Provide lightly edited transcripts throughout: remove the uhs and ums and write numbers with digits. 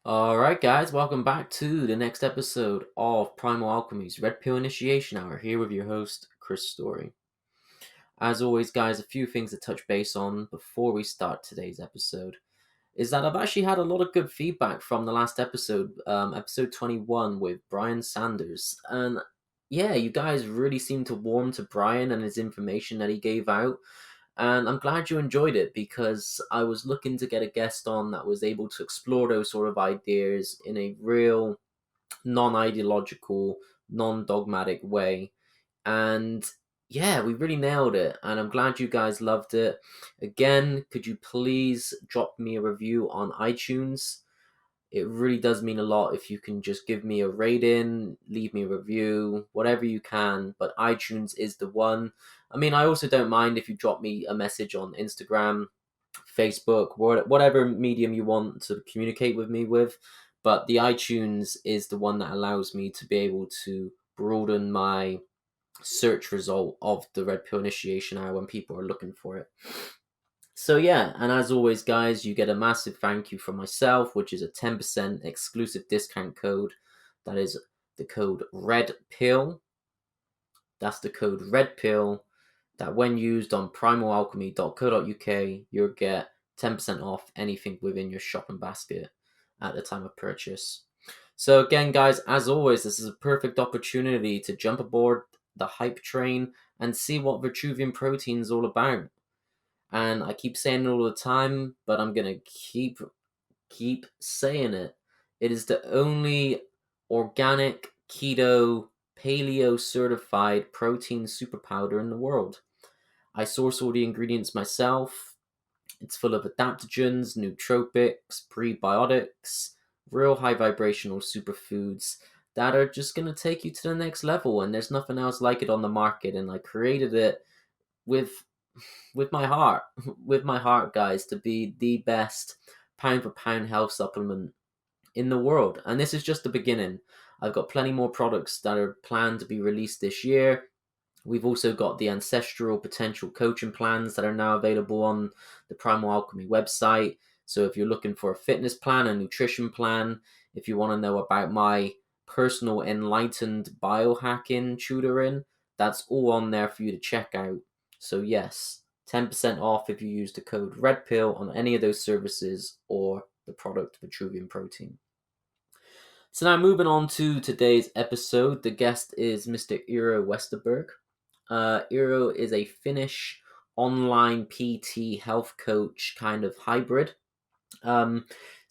Alright, guys, welcome back to the next episode of Primal Alchemy's Red Pill Initiation Hour, here with your host, Chris Story. As always, guys, a few things to touch base on before we start today's episode is that I've actually had a lot of good feedback from the last episode, episode 21 with Brian Sanders. And yeah, you guys really seem to warm to Brian and his information that he gave out. And I'm glad you enjoyed it because I was looking to get a guest on that was able to explore those sort of ideas in a real non ideological, non dogmatic way. And yeah, we really nailed it. And I'm glad you guys loved it. Again, could you please drop me a review on iTunes? It really does mean a lot if you can just give me a rating, leave me a review, whatever you can. But iTunes is the one. I mean, I also don't mind if you drop me a message on Instagram, Facebook, whatever medium you want to communicate with me with. But the iTunes is the one that allows me to be able to broaden my search result of the Red Pill Initiation Hour when people are looking for it. So yeah, and as always, guys, you get a massive thank you from myself, which is a 10% exclusive discount code. That is the code Red Pill. That's the code Red Pill. That when used on primalalchemy.co.uk, you'll get 10% off anything within your shopping basket at the time of purchase. So again, guys, as always, this is a perfect opportunity to jump aboard the hype train and see what Vitruvian protein is all about. And I keep saying it all the time, but I'm gonna keep saying it. It is the only organic keto paleo certified protein super powder in the world. I source all the ingredients myself. It's full of adaptogens, nootropics, prebiotics, real high vibrational superfoods that are just going to take you to the next level, and there's nothing else like it on the market. And I created it with with my heart, with my heart, guys, to be the best pound for pound health supplement in the world. And this is just the beginning. I've got plenty more products that are planned to be released this year. We've also got the ancestral potential coaching plans that are now available on the Primal Alchemy website. So if you're looking for a fitness plan, a nutrition plan, if you want to know about my personal enlightened biohacking tutoring, that's all on there for you to check out. So yes, 10% off if you use the code REDPILL on any of those services or the product Vitruvian Protein. So now moving on to today's episode, the guest is Mr. Eero Westerberg. Eero is a Finnish online PT health coach kind of hybrid. Some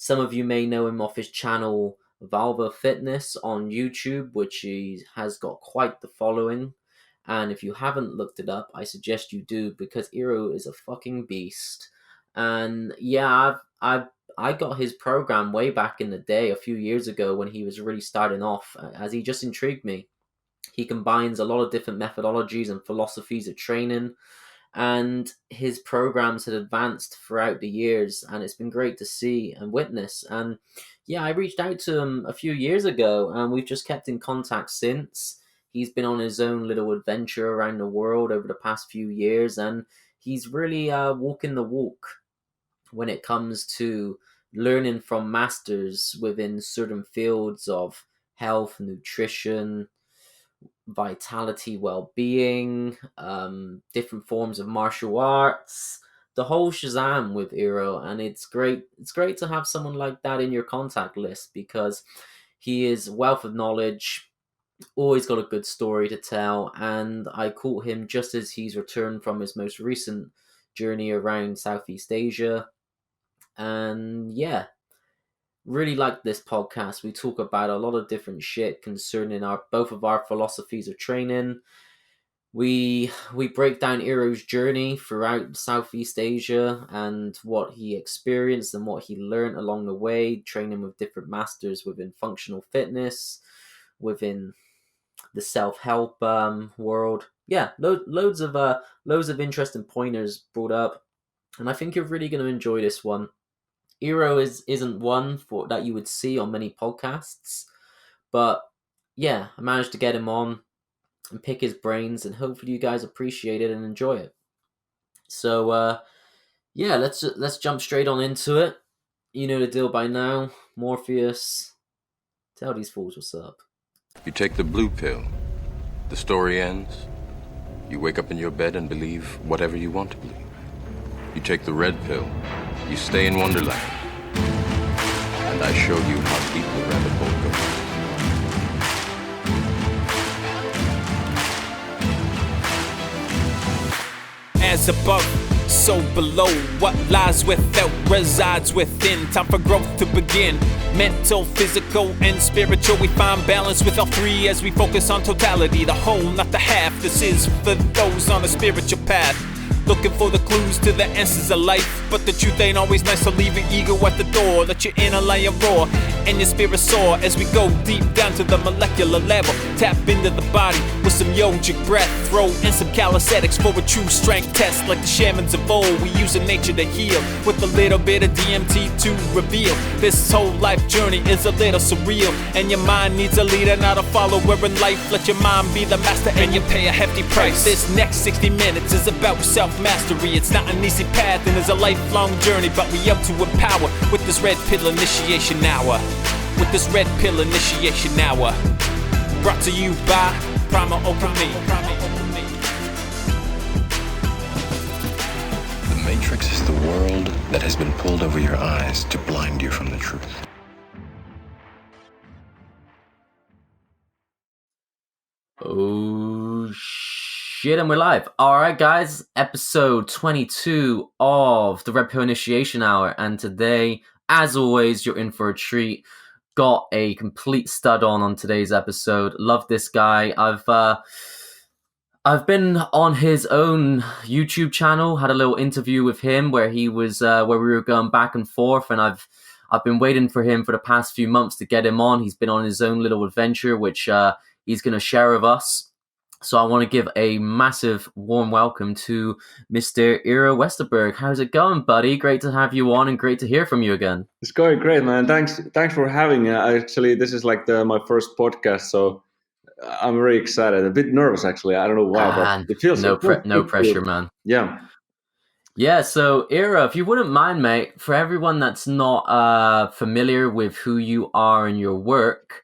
of you may know him off his channel VAHVA Fitness on YouTube, which he has got quite the following. And if you haven't looked it up, I suggest you do because Eero is a fucking beast. And yeah, I got his program way back in the day, a few years ago when he was really starting off, as he just intrigued me. He combines a lot of different methodologies and philosophies of training, and his programs had advanced throughout the years, and it's been great to see and witness. And yeah, I reached out to him a few years ago, and we've just kept in contact since. He's been on his own little adventure around the world over the past few years, and he's really walking the walk when it comes to learning from masters within certain fields of health, nutrition, vitality, well-being, different forms of martial arts, the whole shazam with Eero. And it's great. It's great to have someone like that in your contact list because he is a wealth of knowledge, always got a good story to tell. And I caught him just as he's returned from his most recent journey around Southeast Asia. And yeah, really like this podcast. We talk about a lot of different shit concerning our both of our philosophies of training. We break down Eero's journey throughout Southeast Asia and what he experienced and what he learned along the way, training with different masters within functional fitness, within the self-help world. Yeah, loads of interesting pointers brought up, and I think you're really going to enjoy this one. Eero isn't one for that you would see on many podcasts, but yeah, I managed to get him on and pick his brains, and hopefully you guys appreciate it and enjoy it. So yeah, let's jump straight on into it. You know the deal by now. Morpheus, tell these fools what's up. You take the blue pill. The story ends. You wake up in your bed and believe whatever you want to believe. You take the red pill. You stay in Wonderland. And I show you how deep the rabbit hole goes. As above, so below. What lies without resides within. Time for growth to begin. Mental, physical, and spiritual. We find balance with all three as we focus on totality. The whole, not the half. This is for those on a spiritual path. Looking for the clues to the answers of life. But the truth ain't always nice, so leave your ego at the door. Let your inner lion roar and your spirit soar as we go deep down to the molecular level. Tap into the body with some yogic breath. Throw in some calisthenics for a true strength test. Like the shamans of old, we use nature to heal with a little bit of DMT to reveal. This whole life journey is a little surreal, and your mind needs a leader, not a follower in life. Let your mind be the master and you pay a hefty price. This next 60 minutes is about self-mastery. It's not an easy path and it's a lifelong journey, but we up to empower with this red pill initiation hour. With this red pill initiation hour. Brought to you by Primal Alchemy. The Matrix is the world that has been pulled over your eyes to blind you from the truth. Oh shit, and we're live. Alright guys, episode 22 of the Red Pill Initiation Hour, and today, as always, you're in for a treat. Got a complete stud on today's episode. Love this guy. I've been on his own YouTube channel, had a little interview with him where he was where we were going back and forth, and I've been waiting for him for the past few months to get him on. He's been on his own little adventure, which he's going to share with us. So I want to give a massive warm welcome to Mr. Eero Westerberg. How's it going, buddy? Great to have you on and great to hear from you again. It's going great, man. Thanks for having me. Actually, this is like my first podcast, so I'm very excited. A bit nervous, actually. I don't know why, but it feels no pressure, man. Yeah, so Eero, if you wouldn't mind, mate, for everyone that's not familiar with who you are and your work,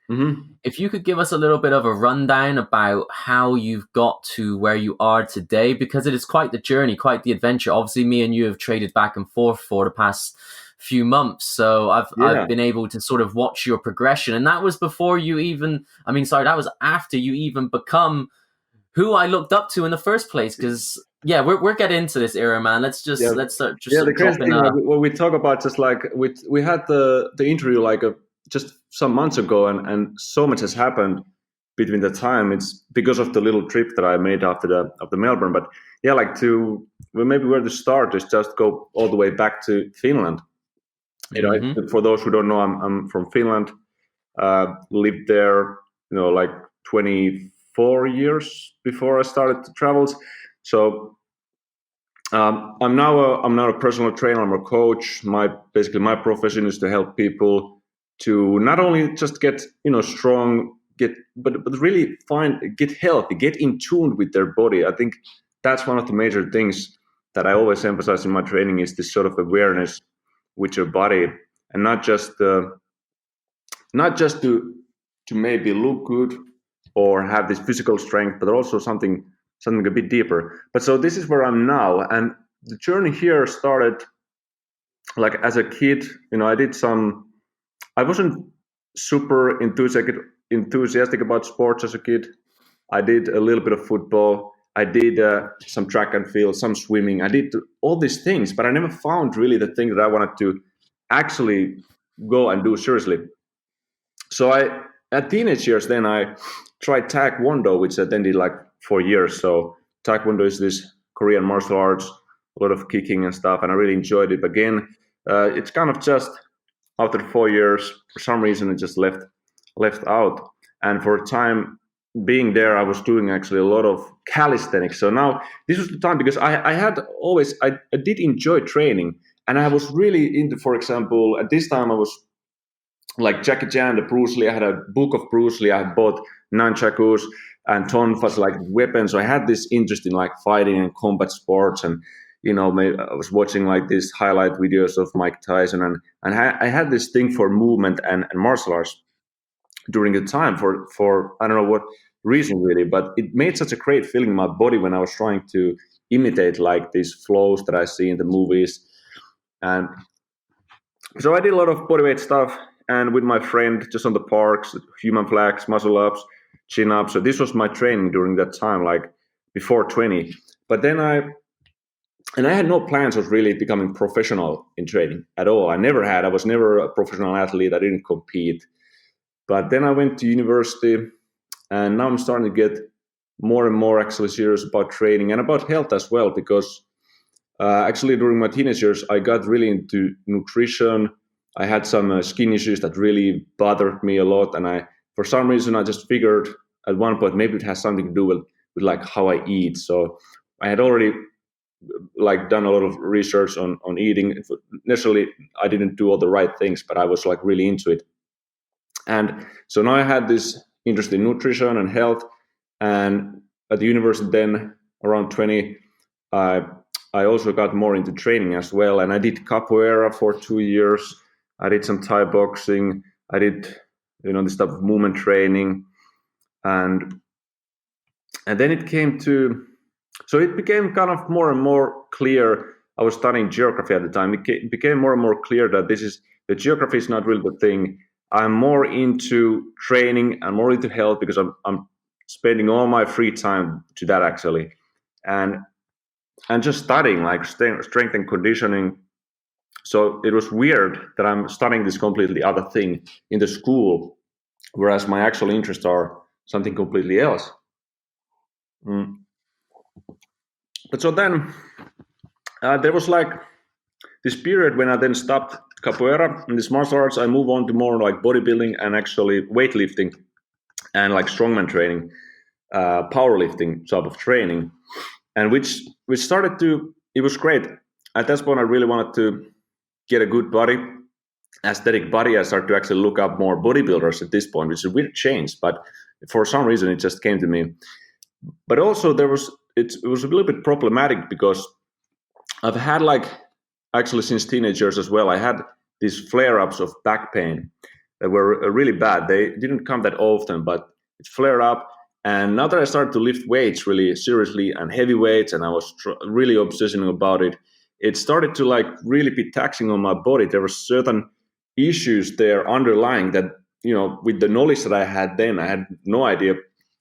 if you could give us a little bit of a rundown about how you've got to where you are today, because it is quite the journey, quite the adventure. Obviously, me and you have traded back and forth for the past few months, so I've been able to sort of watch your progression, and that was before you even, that was after you even become who I looked up to in the first place, because we're getting into this era, man. Let's start. The crazy thing, when we talk about just like we had the interview like just some months ago, and so much has happened between the time. It's because of the little trip that I made after the Melbourne. But maybe where to start is just go all the way back to Finland. You know, for those who don't know, I'm from Finland. Lived there, like 24 years before I started the travels. So I'm now a personal trainer. I'm a coach. My profession is to help people to not only just get strong, but really get healthy, get in tune with their body. I think that's one of the major things that I always emphasize in my training is this sort of awareness with your body, and not just to maybe look good or have this physical strength, but also something a bit deeper. But so this is where I'm now, and the journey here started like as a kid. I wasn't super enthusiastic about sports as a kid. I did a little bit of football. I did some track and field, some swimming. I did all these things, but I never found really the thing that I wanted to actually go and do seriously. So at teenage years, then I tried Taekwondo, which I then did like 4 years. So Taekwondo is this Korean martial arts, a lot of kicking and stuff, and I really enjoyed it. Again, it's kind of just after 4 years, for some reason, it just left out. And for a time being there, I was doing actually a lot of calisthenics. So now this was the time, because I did enjoy training, and I was really into, for example, at this time I was like Jackie Chan, the Bruce Lee. I had a book of Bruce Lee. I had bought nunchakus and tonfas, like weapons. So I had this interest in like fighting and combat sports, and I was watching like these highlight videos of Mike Tyson, and I had this thing for movement and martial arts during the time for I don't know what reason really, but it made such a great feeling in my body when I was trying to imitate like these flows that I see in the movies. And so I did a lot of bodyweight stuff, and with my friend just on the parks, human flags, muscle ups, chin ups. So this was my training during that time, like before 20. But then I had no plans of really becoming professional in training at all. I never had. I was never a professional athlete. I didn't compete. But then I went to university, and now I'm starting to get more and more actually serious about training and about health as well, because actually during my teenage years, I got really into nutrition. I had some skin issues that really bothered me a lot, and for some reason, I just figured at one point maybe it has something to do with like how I eat. So I had already like done a lot of research on eating. Necessarily, I didn't do all the right things, but I was like really into it. And so now I had this interest in nutrition and health. And at the university then, around 20, I also got more into training as well. And I did capoeira for 2 years. I did some Thai boxing. I did, this type of movement training. And then it became kind of more and more clear. I was studying geography at the time. It became more and more clear that the geography is not really the thing. I'm more into training and more into health because I'm spending all my free time to that actually, and just studying like strength and conditioning. So it was weird that I'm studying this completely other thing in the school, whereas my actual interests are something completely else. But so then there was like this period when I then stopped capoeira and this martial arts. I moved on to more like bodybuilding and actually weightlifting and like strongman training, powerlifting type of training, and which started to. It was great. At that point, I really wanted to get a good body, aesthetic body. I started to actually look up more bodybuilders at this point, which is a weird change, but for some reason it just came to me. But also it was a little bit problematic because I've had like actually since teenage years as well, I had these flare-ups of back pain that were really bad. They didn't come that often, but it flared up. And now that I started to lift weights really seriously and heavy weights, and I was really obsessing about it, it started to like really be taxing on my body. There were certain issues there underlying that, with the knowledge that I had then, I had no idea.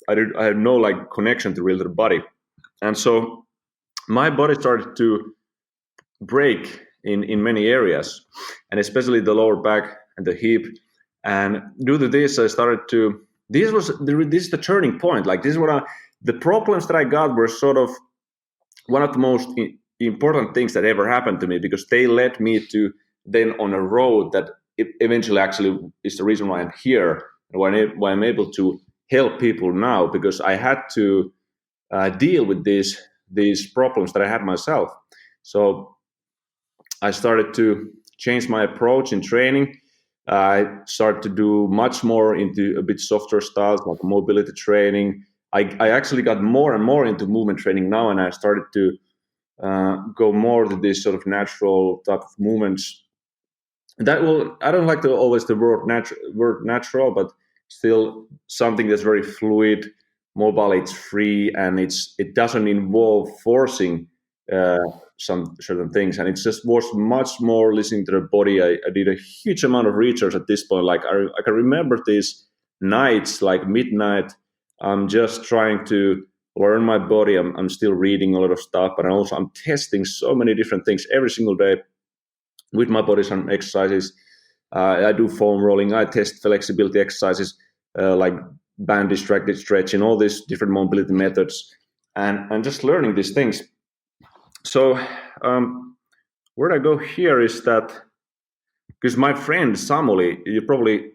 I had no like connection to really the body. And so my body started to break in many areas, and especially the lower back and the hip. And due to this, I started to. This is the turning point. Like this is what the problems that I got were sort of one of the most important things that ever happened to me, because they led me to then on a road that eventually actually is the reason why I'm here and why I'm able to help people now, because I had to deal with these problems that I had myself. So I started to change my approach in training. I started to do much more into a bit softer styles like mobility training. I actually got more and more into movement training now, and I started to go more to this sort of natural type of movements. I don't like always the word natural, but still something that's very fluid, mobile, it's free, and it doesn't involve forcing some certain things, and it just was much more listening to the body. I did a huge amount of research at this point. Like I can remember these nights, like midnight. I'm just trying to learn my body. I'm still reading a lot of stuff, but also I'm testing so many different things every single day with my body. Some exercises. I do foam rolling. I test flexibility exercises like band distracted stretching, all these different mobility methods, and just learning these things. So where I go here is that because my friend Samuli, you probably,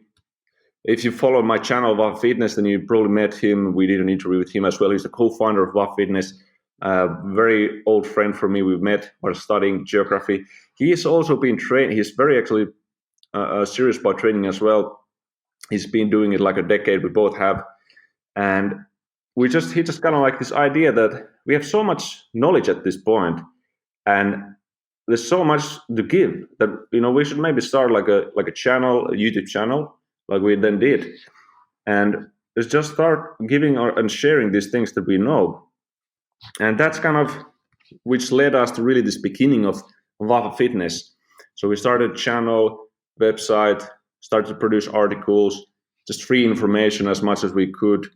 if you follow my channel VAHVA Fitness, then you probably met him. We did an interview with him as well. He's the co-founder of VAHVA Fitness, very old friend for me. We've met while studying geography. He has also been trained. He's very actually serious about training as well. He's been doing it like a decade. We both have, and he just kind of like this idea that we have so much knowledge at this point, and there's so much to give that we should maybe start like a channel, a YouTube channel, like we then did, and let's just start giving and sharing these things that we know. And that's kind of which led us to really this beginning of VAHVA Fitness. So we started a channel, website, started to produce articles, just free information as much as we could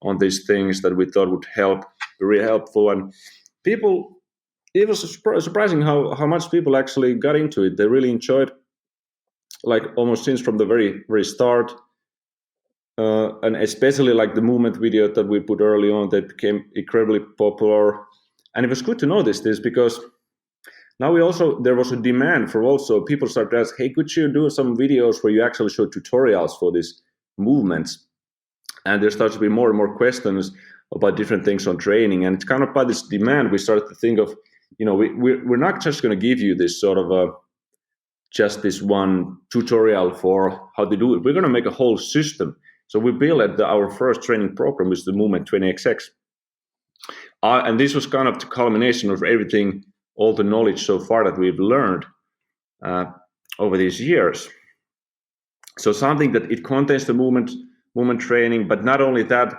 on these things that we thought would help, be really helpful. And people, it was surprising how much people actually got into it. They really enjoyed, like almost since from the very, very start. And especially like the movement video that we put early on, that became incredibly popular. And it was good to notice this because now there was a demand for also people started to ask, hey, could you do some videos where you actually show tutorials for these movements? And there starts to be more and more questions about different things on training. And it's kind of by this demand, we started to think of, we're not just going to give you this sort of just this one tutorial for how to do it. We're going to make a whole system. So we built our first training program, which is the Movement 20XX. And this was kind of the culmination of everything, all the knowledge so far that we've learned over these years. So something that it contains the movement training, but not only that,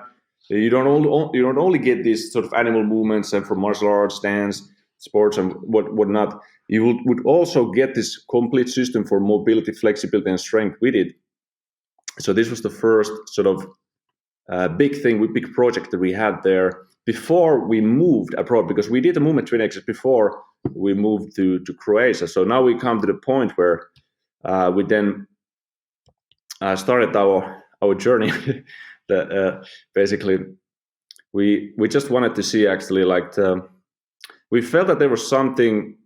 you don't only get these sort of animal movements and from martial arts, dance, sports, and whatnot. You would also get this complete system for mobility, flexibility, and strength with it. So this was the first sort of big project that we had there before we moved abroad, because we did the Movement 20XX before we moved to Croatia. So now we come to the point where we then started our journey. Basically, we just wanted to see actually we felt that there was something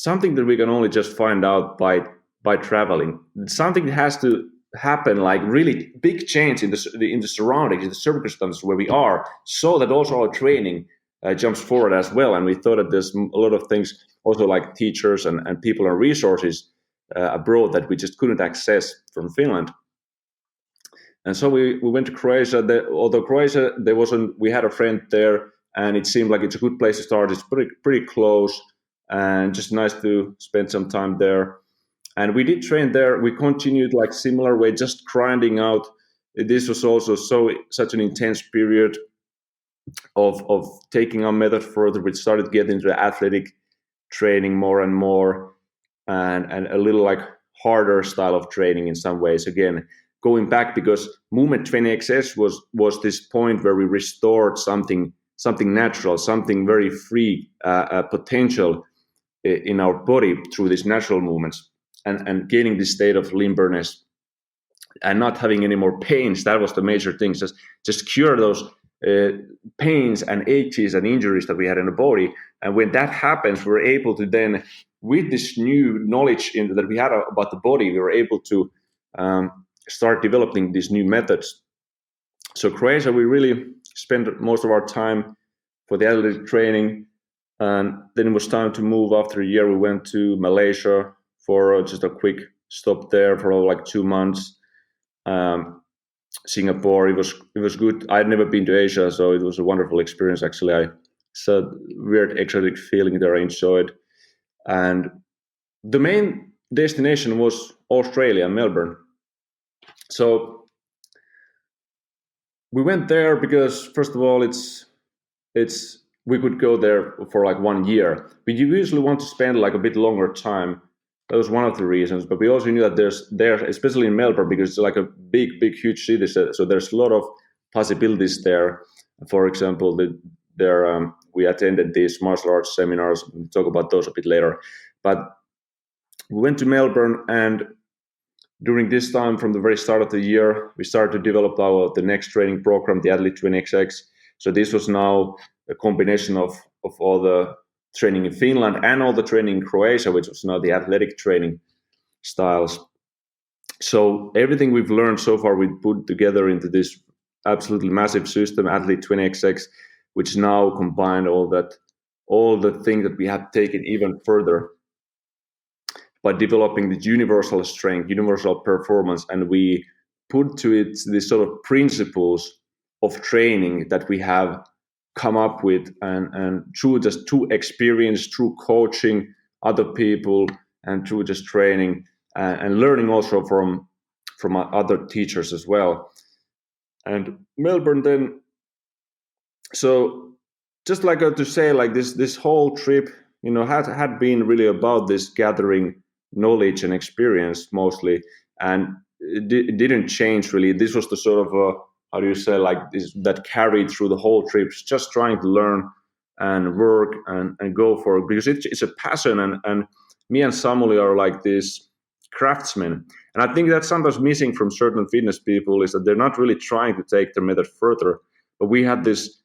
that we can only just find out by traveling. Something that has to happen, like really big change in the surroundings, in the circumstances where we are, so that also our training jumps forward as well. And we thought that there's a lot of things also like teachers and people and resources abroad that we just couldn't access from Finland. And so we went to Croatia. Although Croatia, we had a friend there, and it seemed like it's a good place to start. It's pretty close, and just nice to spend some time there. And we did train there. We continued like similar way, just grinding out. This was also such an intense period of taking our method further. We started getting into athletic training more and more, and a little like harder style of training in some ways. Again, going back, because Movement 20XX was this point where we restored something natural, something very free potential in our body through these natural movements. And gaining this state of limberness and not having any more pains. That was the major thing. Just cure those pains and aches and injuries that we had in the body. And when that happens, we're able to then, with this new knowledge that we had about the body, we were able to start developing these new methods. So Croatia, we really spent most of our time for the athletic training. And then it was time to move. After a year, we went to Malaysia for just a quick stop there for like 2 months. Singapore, it was good. I'd never been to Asia, so it was a wonderful experience. Actually, I saw weird exotic feeling there. I enjoyed, and the main destination was Australia, Melbourne. So we went there because, first of all, it's we could go there for like 1 year. But you usually want to spend like a bit longer time. That was one of the reasons, but we also knew that there, especially in Melbourne, because it's like a big, huge city, so there's a lot of possibilities there. For example, we attended these martial arts seminars. We'll talk about those a bit later. But we went to Melbourne, and during this time, from the very start of the year, we started to develop the next training program, the Athlete 20XX. So this was now a combination of all the training in Finland and all the training in Croatia, which was now the athletic training styles. So everything we've learned so far, we put together into this absolutely massive system, Athlete 20XX, which now combined all the things that we have taken even further by developing the universal strength, universal performance, and we put to it these sort of principles of training that we have come up with, and through experience, through coaching other people, and through just training and learning also from other teachers as well. And Melbourne then, so just like to say, like this whole trip, had been really about this gathering knowledge and experience mostly, and it didn't change really. This was the sort of how do you say, like this, that carried through the whole trip, just trying to learn and work and go for it, because it's a passion, and me and Samuli are like these craftsmen. And I think that's sometimes missing from certain fitness people, is that they're not really trying to take their method further. But we had this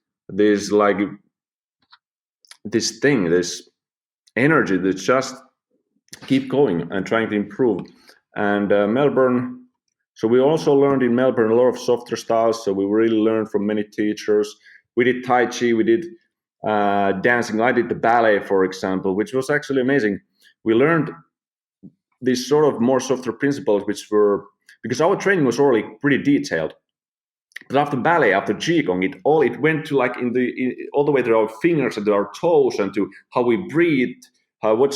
like this thing, this energy that just keep going and trying to improve. And Melbourne, so we also learned in Melbourne a lot of softer styles. So we really learned from many teachers. We did Tai Chi, we did dancing. I did the ballet, for example, which was actually amazing. We learned these sort of more softer principles, which were, because our training was already pretty detailed. But after ballet, after qigong, it went to like all the way to our fingers and to our toes, and to how we breathe. How do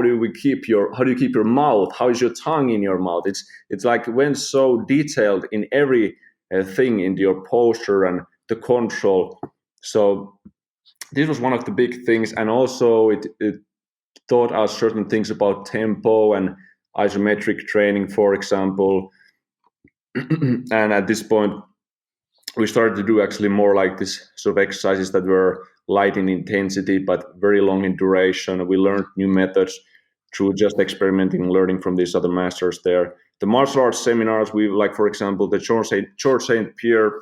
you keep your mouth? How is your tongue in your mouth? It's like it went so detailed in every thing, in your posture and the control. So this was one of the big things, and also it taught us certain things about tempo and isometric training, for example. And at this point, we started to do actually more like this sort of exercises that were light in intensity but very long in duration. We learned new methods through just experimenting and learning from these other masters there. The martial arts seminars, we like, for example, the George St. Pierre,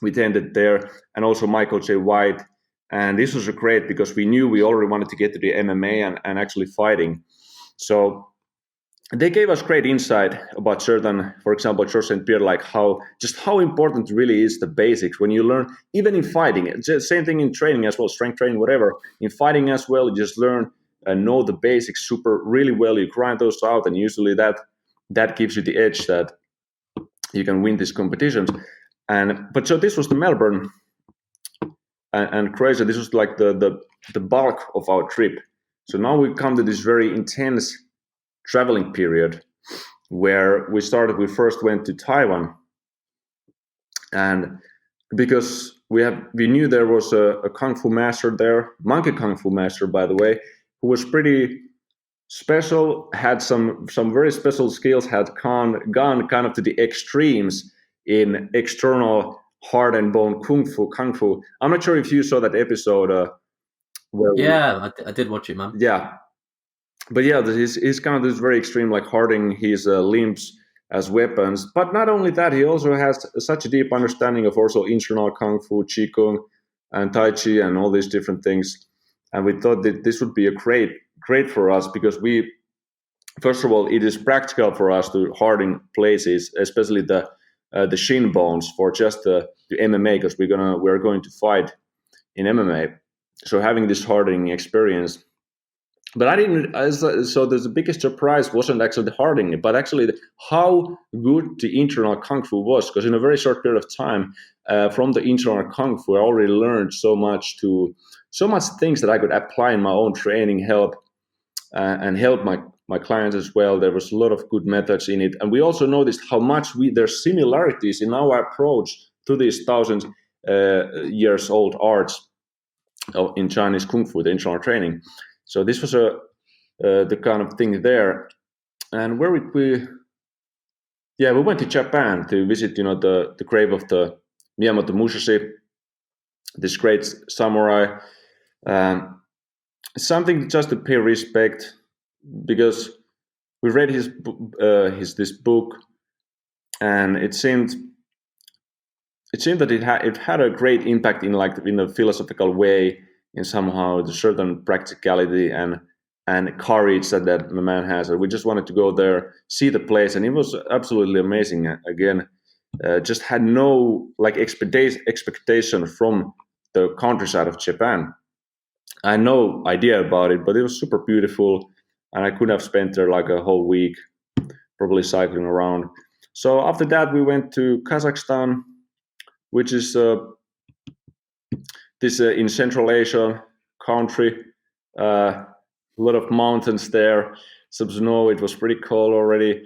we attended there, and also Michael J. White. And this was great because we knew we already wanted to get to the MMA and actually fighting. So they gave us great insight about certain, for example, George St. Pierre, like how important really is the basics when you learn, even in fighting. It's the same thing in training as well, strength training, whatever. In fighting as well, you just learn and know the basics really well. You grind those out, and usually that gives you the edge that you can win these competitions. But so this was the Melbourne and Croatia. This was like the bulk of our trip. So now we come to this very intense traveling period where we first went to Taiwan, and because we knew there was a kung fu master there, monkey kung fu master, by the way, who was pretty special, had some very special skills, had gone kind of to the extremes in external heart and bone kung fu. I'm not sure if you saw that episode I did watch it, man. Yeah. But yeah, he's kind of this very extreme, like hardening his limbs as weapons. But not only that, he also has such a deep understanding of also internal kung fu, qigong, and tai chi, and all these different things. And we thought that this would be a great for us, because first of all, it is practical for us to harden places, especially the shin bones for just the MMA, because we're going to fight in MMA. So having this hardening experience. But I didn't. So the biggest surprise wasn't actually the hardening, but actually how good the internal kung fu was. Because in a very short period of time, from the internal kung fu, I already learned so much things that I could apply in my own training, and help my clients as well. There was a lot of good methods in it, and we also noticed how much there's similarities in our approach to these thousand years old arts in Chinese kung fu, the internal training. So this was the kind of thing there. And where we went to Japan to visit, the grave of the Miyamoto Musashi, this great samurai. Something just to pay respect, because we read this book, and it seemed that it had a great impact in a philosophical way, in somehow the certain practicality and courage that the man has. And we just wanted to go there, see the place, and it was absolutely amazing. Again, just had no expectation from the countryside of Japan. I had no idea about it, but it was super beautiful, and I could have spent there like a whole week, probably cycling around. So after that, we went to Kazakhstan, which is this in Central Asia country, a lot of mountains there, some snow. It was pretty cold already.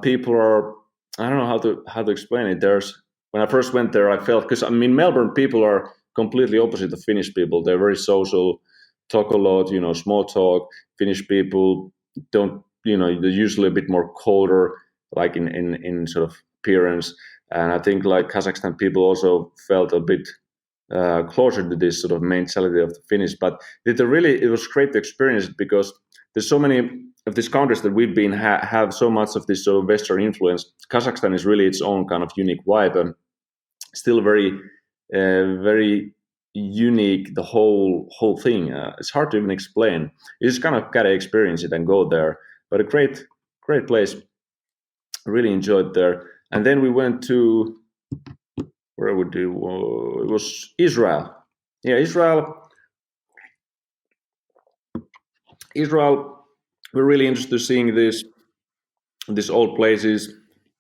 People are, I don't know how to explain it. There's when I first went there, I felt, because I mean Melbourne people are completely opposite of Finnish people. They're very social, talk a lot, small talk. Finnish people don't, they're usually a bit more colder, like in sort of appearance. And I think like Kazakhstan people also felt a bit closer to this sort of mentality of the Finnish. But it was great to experience it, because there's so many of these countries that we've been have so much of this sort of Western influence. Kazakhstan is really its own kind of unique vibe, and still very unique. The whole thing. It's hard to even explain. You just kind of gotta experience it and go there. But a great place. Really enjoyed there. And then we went to, where would do? It was Israel. Yeah, Israel. We're really interested in seeing these old places,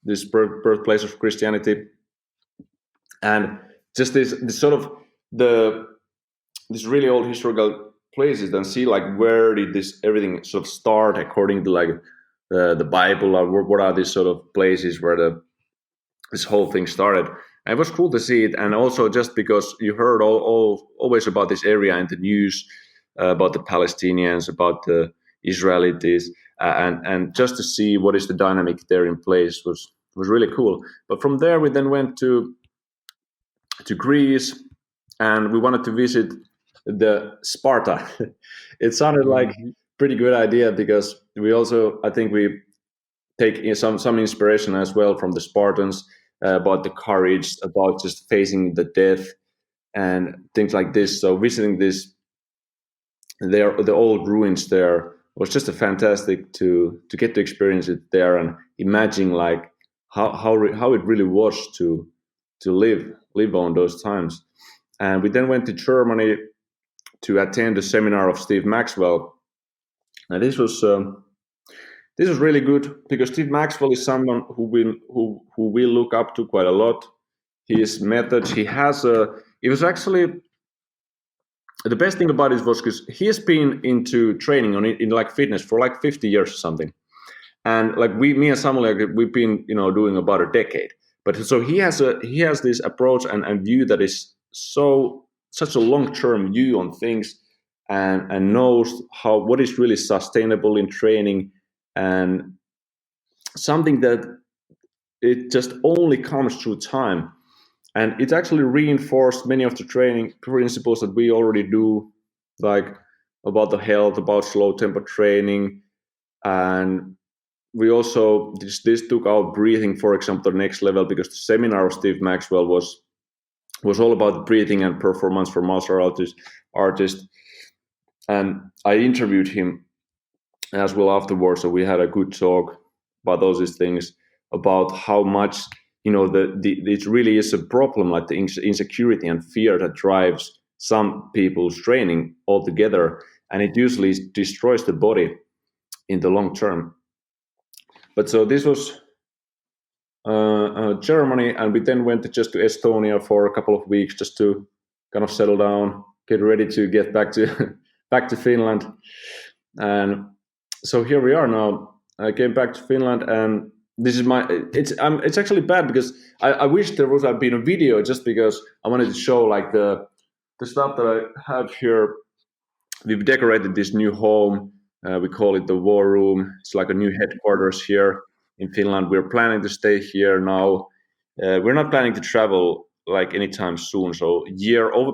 this birthplace of Christianity, and just this sort of this really old historical places, and see like where did this everything sort of start according to like the Bible, or what are these sort of places where this whole thing started. And it was cool to see it, and also just because you heard always about this area in the news, about the Palestinians, about the Israelis, and just to see what is the dynamic there in place was really cool. But from there, we then went to Greece, and we wanted to visit the Sparta. It sounded like pretty good idea, because we also, I think we take some inspiration as well from the Spartans, about the courage, about just facing the death and things like this. So visiting the old ruins there was just a fantastic to get to experience it there, and imagine like how it really was to live on those times. And we then went to Germany to attend the seminar of Steve Maxwell, and this was really good, because Steve Maxwell is someone who we look up to quite a lot. His methods, it was actually, the best thing about it was because he has been into training in like fitness for like 50 years or something. And like me and Samuel, like, we've been, doing about a decade. But so he has this approach and view that is such a long-term view on things, and knows what is really sustainable in training, and something that it just only comes through time. And it actually reinforced many of the training principles that we already do, like about the health, about slow tempo training. And we also, this took our breathing, for example, to the next level, because the seminar of Steve Maxwell was all about breathing and performance for martial artists. And I interviewed him as well afterwards, so we had a good talk about all these things, about how much it really is a problem, like the insecurity and fear that drives some people's training altogether, and it usually destroys the body in the long term. But so this was Germany, and we then went just to Estonia for a couple of weeks, just to kind of settle down, get ready to get back to Finland. And so here we are now. I came back to Finland, and this is it's actually bad, because I wish there would have been a video, just because I wanted to show like the stuff that I have here. We've decorated this new home. We call it the War Room. It's like a new headquarters here in Finland. We're planning to stay here now. We're not planning to travel like anytime soon. So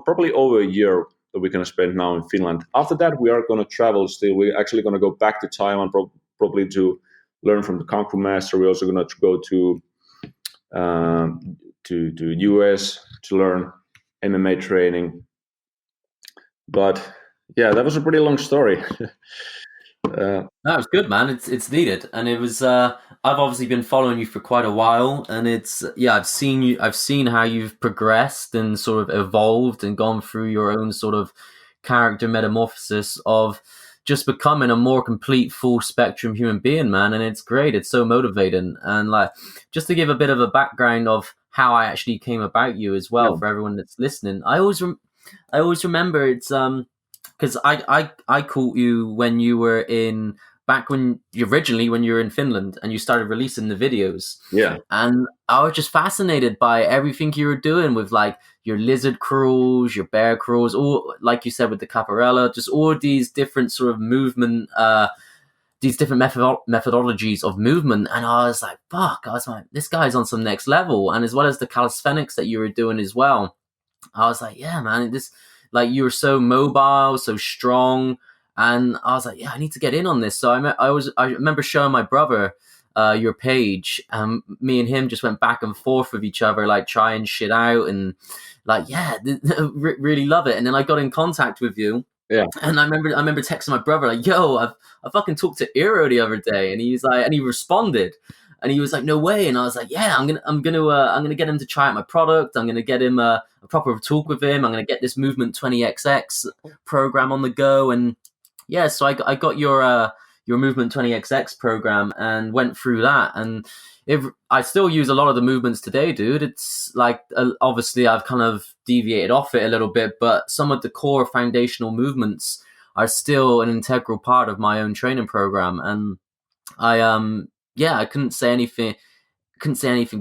probably over a year that we're going to spend now in Finland. After that, we are going to travel still. We're actually going to go back to Taiwan, probably to learn from the Kung Fu master. We're also going to go to US to learn MMA training. But yeah, that was a pretty long story. No, it was good, man. It's needed, and it was. I've obviously been following you for quite a while, and I've seen how you've progressed and sort of evolved and gone through your own sort of character metamorphosis of just becoming a more complete, full spectrum human being, man. And it's great. It's so motivating. And like, just to give a bit of a background of how I actually came about you as well, for everyone that's listening. I always remember it's because I caught you when you were in back when you were in Finland and you started releasing the videos, Yeah. and I was just fascinated by everything you were doing with like your lizard crawls, your bear crawls, all like you said with the caparella, just all these different sort of movement, these different methodologies of movement, and I was like, fuck, I was like, this guy's on some next level, and as well as the calisthenics that you were doing as well. I was like, yeah, man, this like you were so mobile, so strong, and I was like, yeah, I need to get in on this. So I remember showing my brother your page. Me and him just went back and forth with each other, like trying shit out, and like, yeah, really love it. And then I got in contact with you. Yeah. And I remember texting my brother like, "Yo, I fucking talked to Eero the other day," and he's like, and he responded, and he was like, "No way!" And I was like, "Yeah, I'm gonna get him to try out my product. I'm gonna get him a proper talk with him. I'm gonna get this Movement 20XX program on the go." And yeah, so I got your Movement 20XX program and went through that, and I still use a lot of the movements today, dude. It's like obviously I've kind of deviated off it a little bit, but some of the core foundational movements are still an integral part of my own training program, and I yeah, I couldn't say anything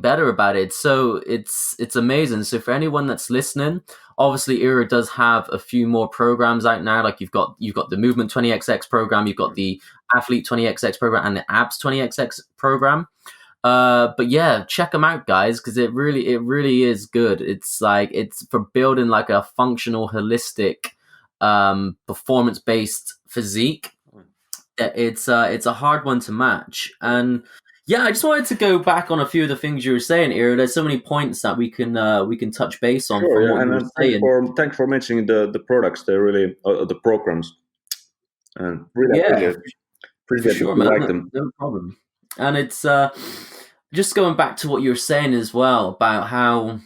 better about it. So it's amazing. So for anyone that's listening, obviously Eero does have a few more programs out now. Like you've got the Movement 20XX program, you've got the Athlete 20XX program, and the Abs 20XX program. But yeah, check them out, guys, because it really is good. It's like it's for building like a functional, holistic, performance based physique. It's a hard one to match, and yeah, I just wanted to go back on a few of the things you were saying, Eero. There's so many points that we can touch base on Sure, from yeah. what you were And saying. thanks for mentioning the products. They're really the programs, and really Yeah, for appreciate that sure, you man. like No, them. no problem. And it's just going back to what you were saying as well about how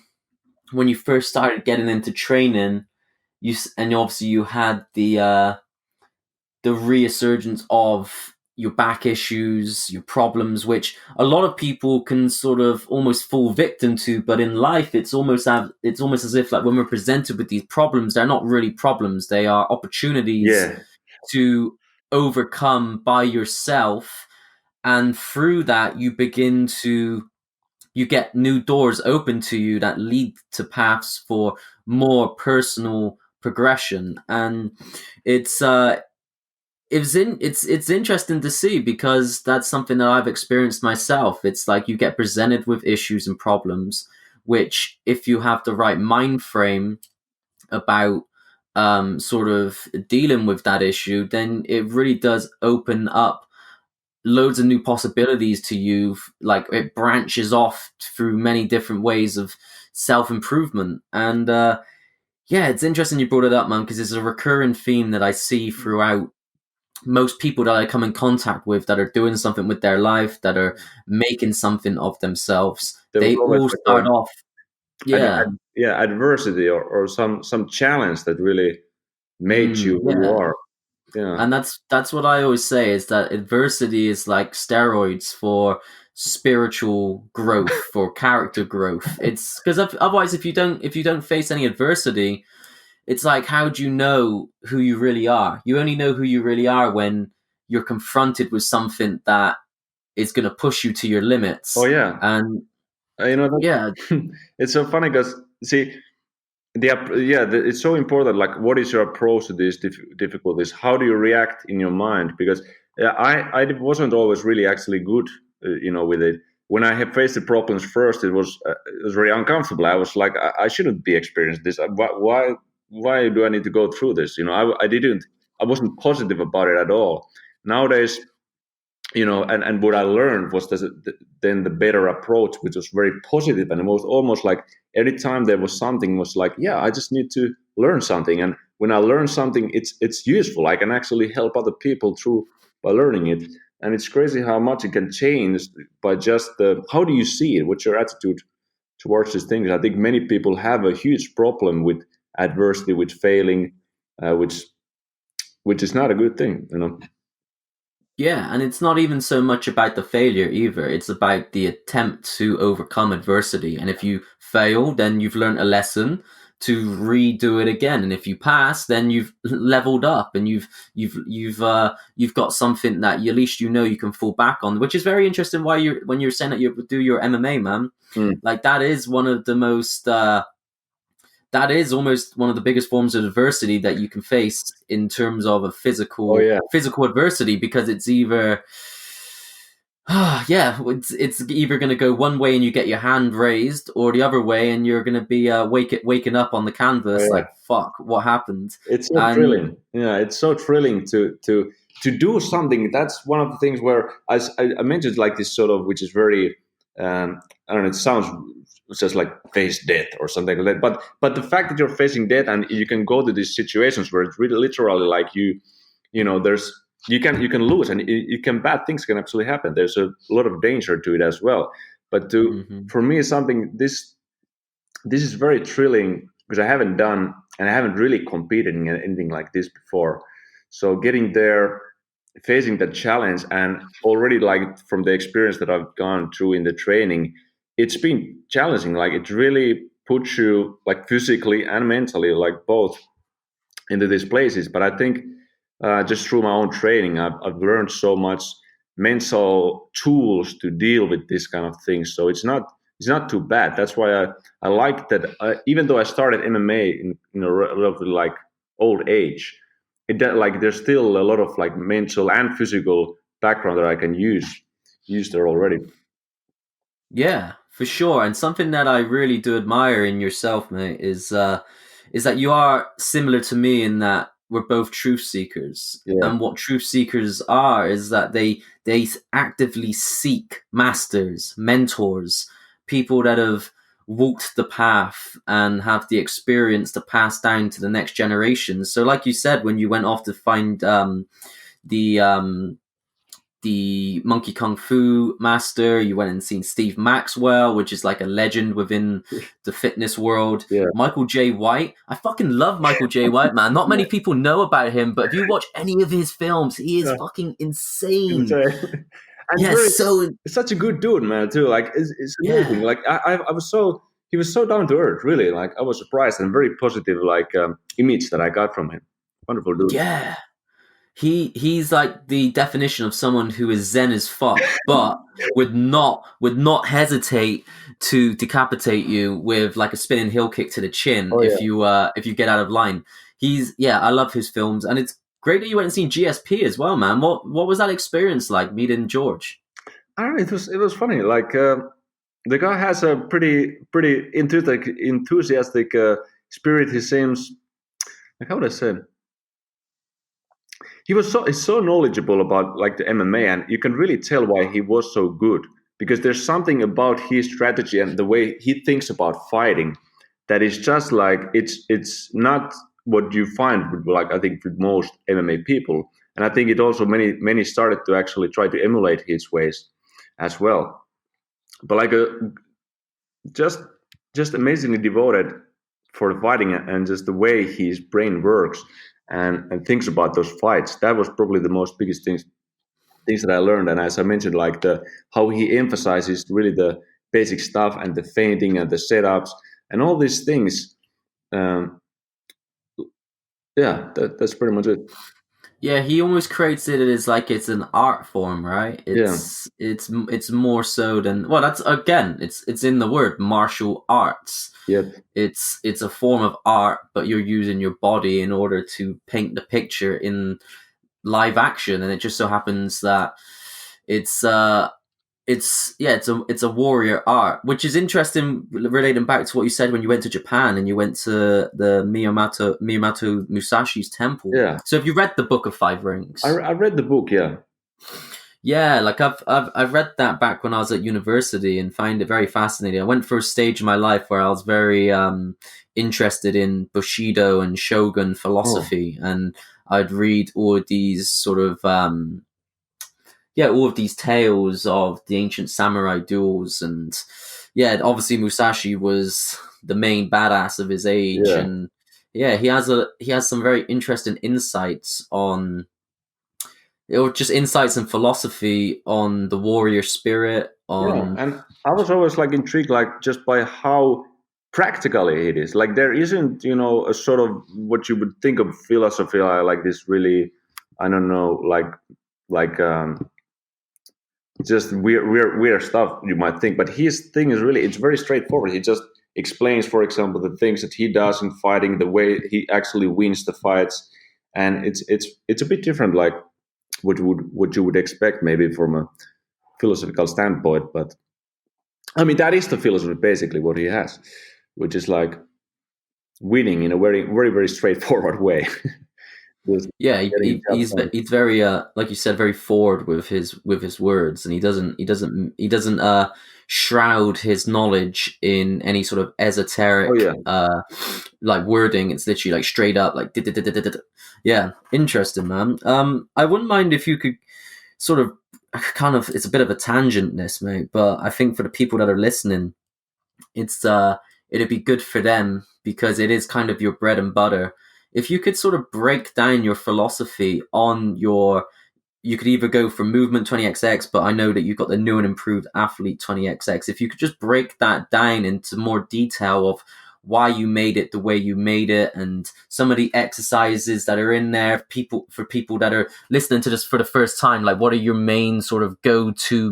when you first started getting into training, and obviously you had the resurgence of your back issues, your problems, which a lot of people can sort of almost fall victim to. But in life, it's almost as if like when we're presented with these problems, they're not really problems; they are opportunities Yeah, to overcome by yourself, and through that, you get new doors open to you that lead to paths for more personal progression, and it's it's interesting to see because that's something that I've experienced myself. It's like you get presented with issues and problems, which if you have the right mind frame about sort of dealing with that issue, then it really does open up loads of new possibilities to you. Like it branches off through many different ways of self improvement, and yeah, it's interesting you brought it up, man, because it's a recurring theme that I see throughout most people that I come in contact with that are doing something with their life, that are making something of themselves. there was They always all like start off, yeah, adversity or some challenge that really made you who you yeah. are. Yeah, And that's what I always say is that adversity is like steroids for spiritual growth, for character growth. It's because otherwise, if you don't face any adversity, it's like how do you know who you really are? You only know who you really are when you're confronted with something that is going to push you to your oh limits. yeah. And You know yeah, it's so funny because see it's so important. Like, what is your approach to these difficulties? How do you react in your mind? Because I wasn't always really actually good, with it. When I had faced the problems first, it was very uncomfortable. I was like, I shouldn't be experiencing this. Why do I need to go through this? I wasn't positive about it at all. Nowadays, and what I learned was then the better approach, which was very positive, and it was almost like every time there was something, was like, yeah, I just need to learn something, and when I learn something, it's useful. I can actually help other people through by learning it, and it's crazy how much it can change by just how do you see it, what's your attitude towards these things. I think many people have a huge problem with adversity, with failing, which is not a good thing. yeah, and it's not even so much about the failure either. It's about the attempt to overcome adversity. And if you fail, then you've learned a lesson. to redo it again. And if you pass, then you've leveled up and you've got something that at least you can fall back on, which is very interesting. When you're saying that you do your MMA, man, like that is one of the most. That is almost one of the biggest forms of adversity that you can face in terms of a physical adversity, because it's either it's either going to go one way and you get your hand raised, or the other way and you're going to be waking up on the canvas like, fuck, what happened? It's so thrilling. Yeah, it's so thrilling to do something. That's one of the things where I mentioned like this sort of, which is very I don't know, it sounds just like face death or something like that. But the fact that you're facing death and you can go to these situations where it's really literally like there's you can lose, and bad things can actually happen. There's a lot of danger to it as well. But for me, something this is very thrilling because I haven't done and I haven't really competed in anything like this before. So getting there, facing the challenge, and already like from the experience that I've gone through in the training, it's been challenging. Like it really puts you like physically and mentally, like both, into these places. But I think just through my own training, I've learned so much mental tools to deal with this kind of things. So it's not too bad. That's why I like that. Even though I started MMA in a relatively like old age, there's still a lot of like mental and physical background that I can use there already. Yeah, for sure. And something that I really do admire in yourself, mate, is that you are similar to me in that we're both truth seekers. Yeah. And what truth seekers are is that they actively seek masters, mentors, people that have walked the path and have the experience to pass down to the next generation. So like you said, when you went off to find the Monkey Kung Fu master, you went and seen Steve Maxwell, which is like a legend within the fitness world. Yeah. Michael J. White. I fucking love Michael J. White, man. Not many people know about him, but if you watch any of his films, he is fucking insane. And yes, it's such a good dude, man, too. Like it's amazing. Yeah. Like he was so down to earth, really. Like I was surprised, and very positive image that I got from him. Wonderful dude. Yeah. He's like the definition of someone who is zen as fuck, but would not hesitate to decapitate you with like a spinning heel kick to the chin if you get out of line. I love his films, and it's great that you went and seen GSP as well, man. What was that experience like meeting George? I don't know. It was funny. Like the guy has a pretty enthusiastic spirit. He seems like, how would I say? He's so knowledgeable about like the MMA, and you can really tell why he was so good, because there's something about his strategy and the way he thinks about fighting that is just like it's not what you find with, like, I think with most MMA people. And I think it also many started to actually try to emulate his ways as well. But like just amazingly devoted for the fighting, and just the way his brain works and thinks about those fights. That was probably the most biggest things that I learned. And as I mentioned, like how he emphasizes really the basic stuff and the feinting and the setups and all these things. That's pretty much it. Yeah, he almost creates it as like it's an art form, right? It's more so than, well, that's again, it's in the word martial arts. Yep. It's a form of art, but you're using your body in order to paint the picture in live action, and it just so happens that it's a warrior art, which is interesting, relating back to what you said when you went to Japan and you went to the Miyamoto Musashi's temple. Yeah. So have you read the Book of Five Rings? I read the book, yeah. Yeah, like I've read that back when I was at university and find it very fascinating. I went through a stage in my life where I was very interested in Bushido and Shogun philosophy, and I'd read all of these sort of all of these tales of the ancient samurai duels, and obviously Musashi was the main badass of his age, and he has some very interesting insights on, just insights and philosophy on the warrior spirit. And I was always like intrigued, like just by how practically it is. Like there isn't, a sort of what you would think of philosophy, like this really, I don't know, like just weird stuff you might think. But his thing is really, it's very straightforward. He just explains, for example, the things that he does in fighting, the way he actually wins the fights, and it's a bit different, like what you would expect maybe from a philosophical standpoint. But I mean, that is the philosophy basically what he has, which is like winning in a very very very straightforward way. Just Yeah, getting the job done. he's very like you said, very forward with his words, and he doesn't shroud his knowledge in any sort of Oh esoteric yeah, like wording. It's literally like straight up like yeah, interesting, man. I wouldn't mind if you could sort of kind of, it's a bit of a tangent this, mate, but I think for the people that are listening, it's it'd be good for them because it is kind of your bread and butter. If you could sort of break down your philosophy on your, you could either go for movement 20xx, but I know that you've got the new and improved athlete 20xx. If you could just break that down into more detail of why you made it the way you made it, and some of the exercises that are in there, for people that are listening to this for the first time, like what are your main sort of go-to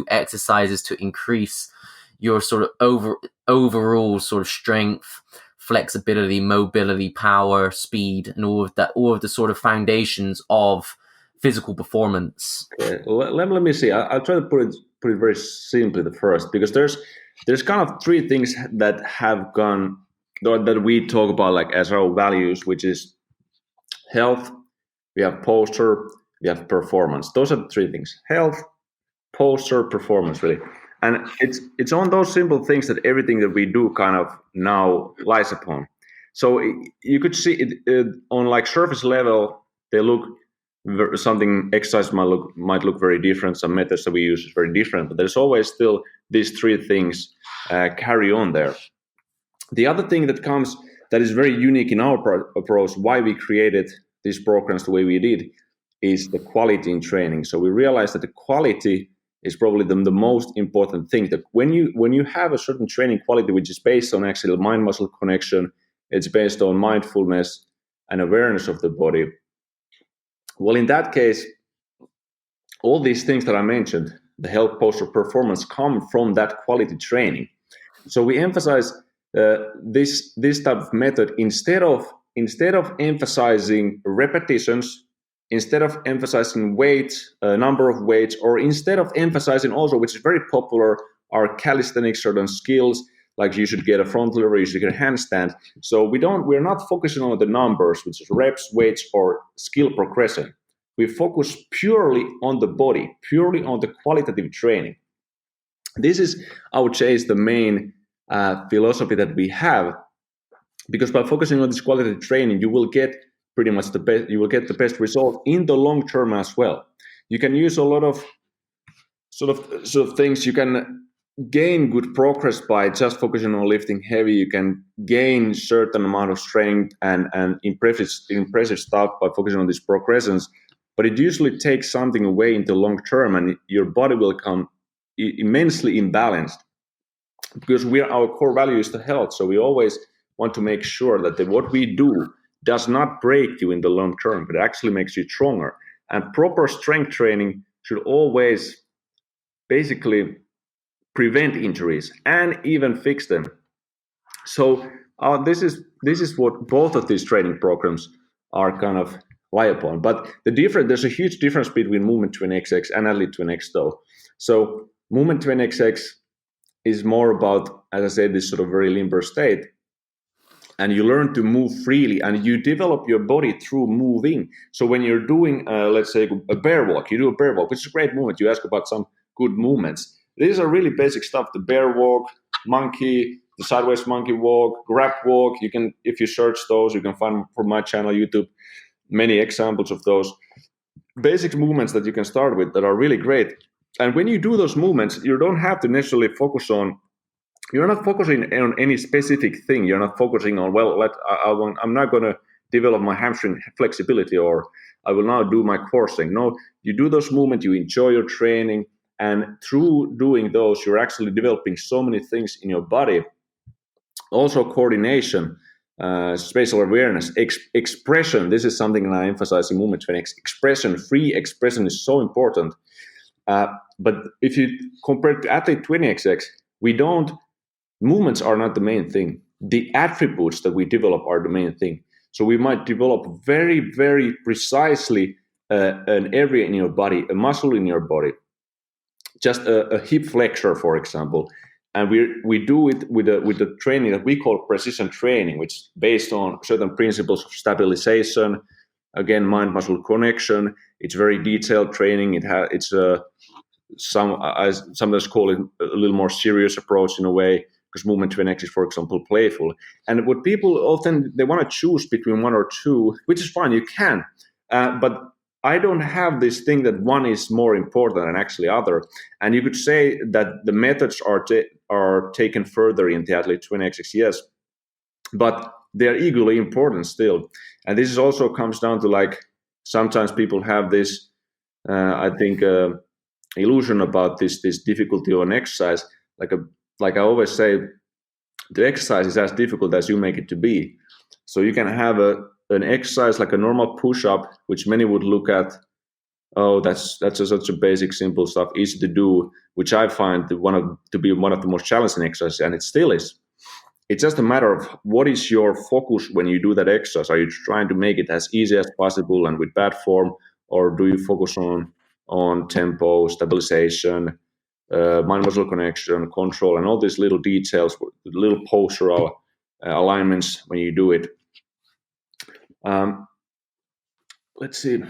exercises to increase your sort of overall sort of strength, flexibility, mobility, power, speed, and all of the sort of foundations of physical performance. okay. Let me see. I'll try to put it very simply the first, because there's kind of three things that have gone, that we talk about like as our values, which is health, we have posture, we have performance. Those are the three things: health, posture, performance, really. And it's on those simple things that everything that we do kind of now lies upon. So you could see it on like surface level. They look something, exercise might look very different. Some methods that we use is very different, but there's always still these three things carry on there. The other thing that comes, that is very unique in our approach, why we created these programs the way we did, is the quality in training. So we realized that the quality is probably the most important thing. That when you have a certain training quality, which is based on actually mind muscle connection, it's based on mindfulness and awareness of the body. Well, in that case, all these things that I mentioned, the health, posture, performance, come from that quality training. So we emphasize this type of method instead of emphasizing repetitions, instead of emphasizing weight, number of weights, or instead of emphasizing also, which is very popular, our calisthenics, certain skills, like you should get a front lever, you should get a handstand. So we're not focusing on the numbers, which is reps, weights, or skill progression. We focus purely on the body, purely on the qualitative training. This is, I would say, is the main philosophy that we have, because by focusing on this qualitative training, you will get pretty much the best. You will get the best result in the long term as well. You can use a lot of sort of things. You can gain good progress by just focusing on lifting heavy. You can gain certain amount of strength and impressive stuff by focusing on these progressions. But it usually takes something away in the long term, and your body will come immensely imbalanced, because our core value is the health. So we always want to make sure that what we do does not break you in the long term, but it actually makes you stronger. And proper strength training should always basically prevent injuries and even fix them. So this is what both of these training programs are kind of lie upon. But there's a huge difference between Movement 20xx and Athlete 20x though. So Movement 20xx is more about, as I said, this sort of very limber state. And you learn to move freely, and you develop your body through moving. So when you're doing, let's say, a bear walk, you do a bear walk, which is a great movement. You ask about some good movements. These are really basic stuff: the bear walk, monkey, the sideways monkey walk, grab walk. You can, if you search those, you can find from my channel, YouTube, many examples of those basic movements that you can start with that are really great. And when you do those movements, you don't have to necessarily focus on, you're not focusing on any specific thing. You're not focusing on, well, I'm not going to develop my hamstring flexibility, or I will now do my core thing. No, you do those movements, you enjoy your training, and through doing those, you're actually developing so many things in your body Also coordination, spatial awareness, expression. This is something that I emphasize in movement training. Expression, free expression is so important. But if you compare to athlete 20xx, movements are not the main thing. The attributes that we develop are the main thing. So we might develop very, very precisely an area in your body, a muscle in your body, just a hip flexor, for example. And we do it with the training that we call precision training, which is based on certain principles of stabilization, again, mind-muscle connection. It's very detailed training. It's I sometimes call it a little more serious approach in a way, because movement training is, for example, playful. And what people often, they want to choose between one or two, which is fine, you can. But I don't have this thing that one is more important than actually other. And you could say that the methods are taken further in the athlete 20xx, yes, but they're equally important still. And this is also comes down to, like, sometimes people have this, I think, illusion about this difficulty of an exercise. Like I always say, the exercise is as difficult as you make it to be. So you can have an exercise like a normal push-up, which many would look at, oh, that's such a basic, simple stuff, easy to do, which I find to be one of the most challenging exercises, and it still is. It's just a matter of what is your focus when you do that exercise. Are you trying to make it as easy as possible and with bad form, or do you focus on tempo, stabilization, mind-muscle connection, control, and all these little details, little postural alignments when you do it. Let's see.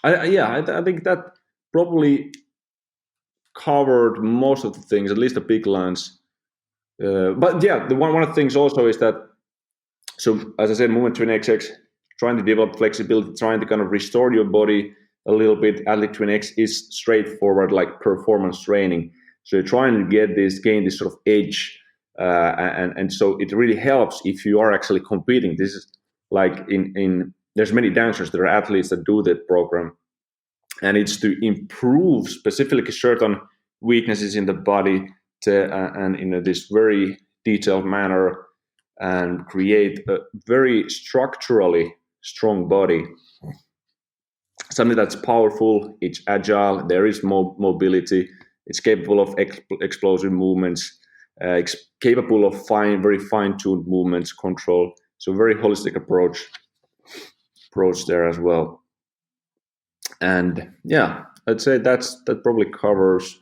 I think that probably covered most of the things, at least the big lines. But yeah, one of the things also is that, so as I said, movement 20xx, trying to develop flexibility, trying to kind of restore your body a little bit. Athlete 20x is straightforward, like performance training. So you're trying to gain this sort of edge, and so it really helps if you are actually competing. This is like there's many dancers, there are athletes that do that program, and it's to improve specifically certain weaknesses in the body and in this very detailed manner, and create a very structurally strong body. Something that's powerful, it's agile, there is mobility, it's capable of explosive movements, it's capable of very fine-tuned movements, control. So very holistic approach there as well. And yeah, I'd say that probably covers to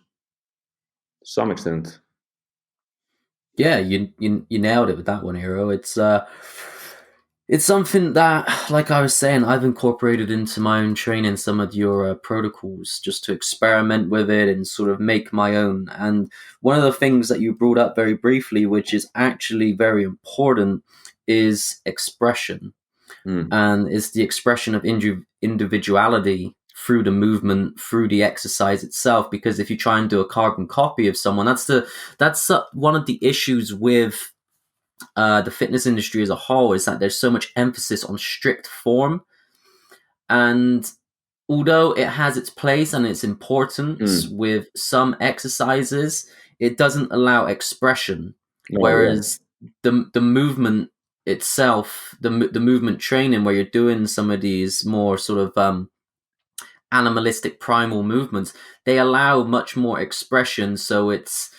some extent. Yeah, you nailed it with that one, Eero. It's something that, like I was saying, I've incorporated into my own training, some of your protocols, just to experiment with it and sort of make my own. And one of the things that you brought up very briefly, which is actually very important, is expression. And it's the expression of individuality through the movement, through the exercise itself. Because if you try and do a carbon copy of someone, that's one of the issues with the fitness industry as a whole, is that there's so much emphasis on strict form. And although it has its place and its importance with some exercises, it doesn't allow expression. Whereas the movement itself, the movement training, where you're doing some of these more sort of animalistic primal movements, they allow much more expression. So it's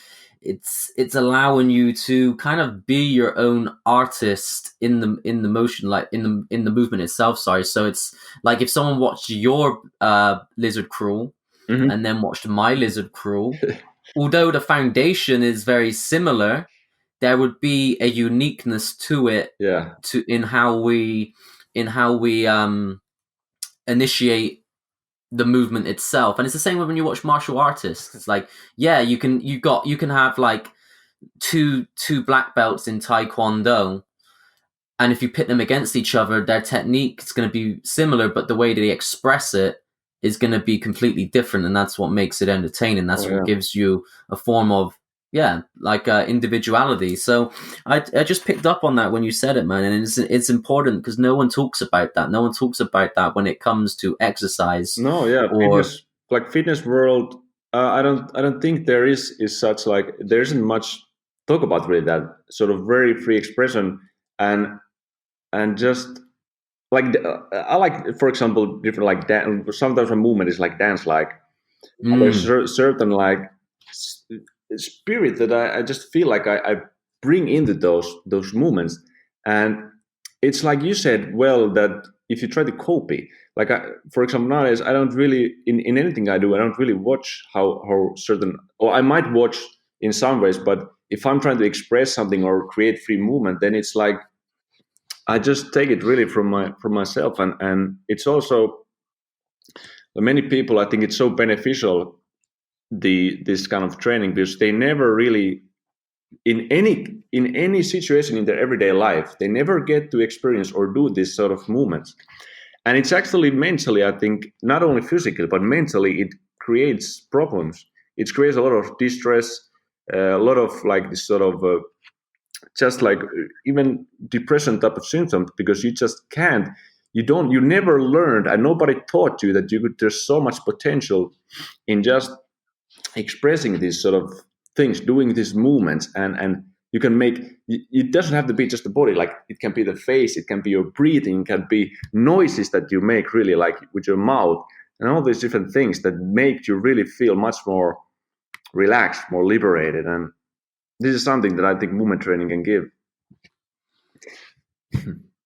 allowing you to kind of be your own artist in the motion, like in the movement itself. Sorry. So it's like if someone watched your lizard crawl and then watched my lizard crawl, although the foundation is very similar, there would be a uniqueness to it. Yeah. In how we initiate the movement itself. And it's the same when you watch martial artists. It's like, yeah, you can have like two black belts in Taekwondo, and if you pit them against each other, their technique is going to be similar, but the way they express it is going to be completely different, and that's what makes it entertaining. That's what gives you a form of individuality. So I just picked up on that when you said it, man, and it's important because no one talks about that. No one talks about that when it comes to exercise. No, yeah, fitness world. I don't think there is such, like, there isn't much talk about really that sort of very free expression, and just like I like, for example, different like dance. Sometimes a movement is like dance like. There's Mm. certain like s- spirit that I just feel like I bring into those movements, and it's like you said, well, that if you try to copy, like for example, nowadays I don't really in anything I do, I don't really watch how certain, or I might watch in some ways, but if I'm trying to express something or create free movement, then it's like I just take it really from myself, and it's also many people. I think it's so beneficial this kind of training, because they never really in any situation in their everyday life, they never get to experience or do this sort of movements. And it's actually mentally, I think, not only physically but mentally, it creates problems. It creates a lot of distress, a lot of like this sort of just like even depression type of symptoms, because you just can't, you never learned, and nobody taught you that you could, there's so much potential in just expressing these sort of things, doing these movements, and you can make, it doesn't have to be just the body, like it can be the face, it can be your breathing, it can be noises that you make really like with your mouth, and all these different things that make you really feel much more relaxed, more liberated. And this is something that I think movement training can give.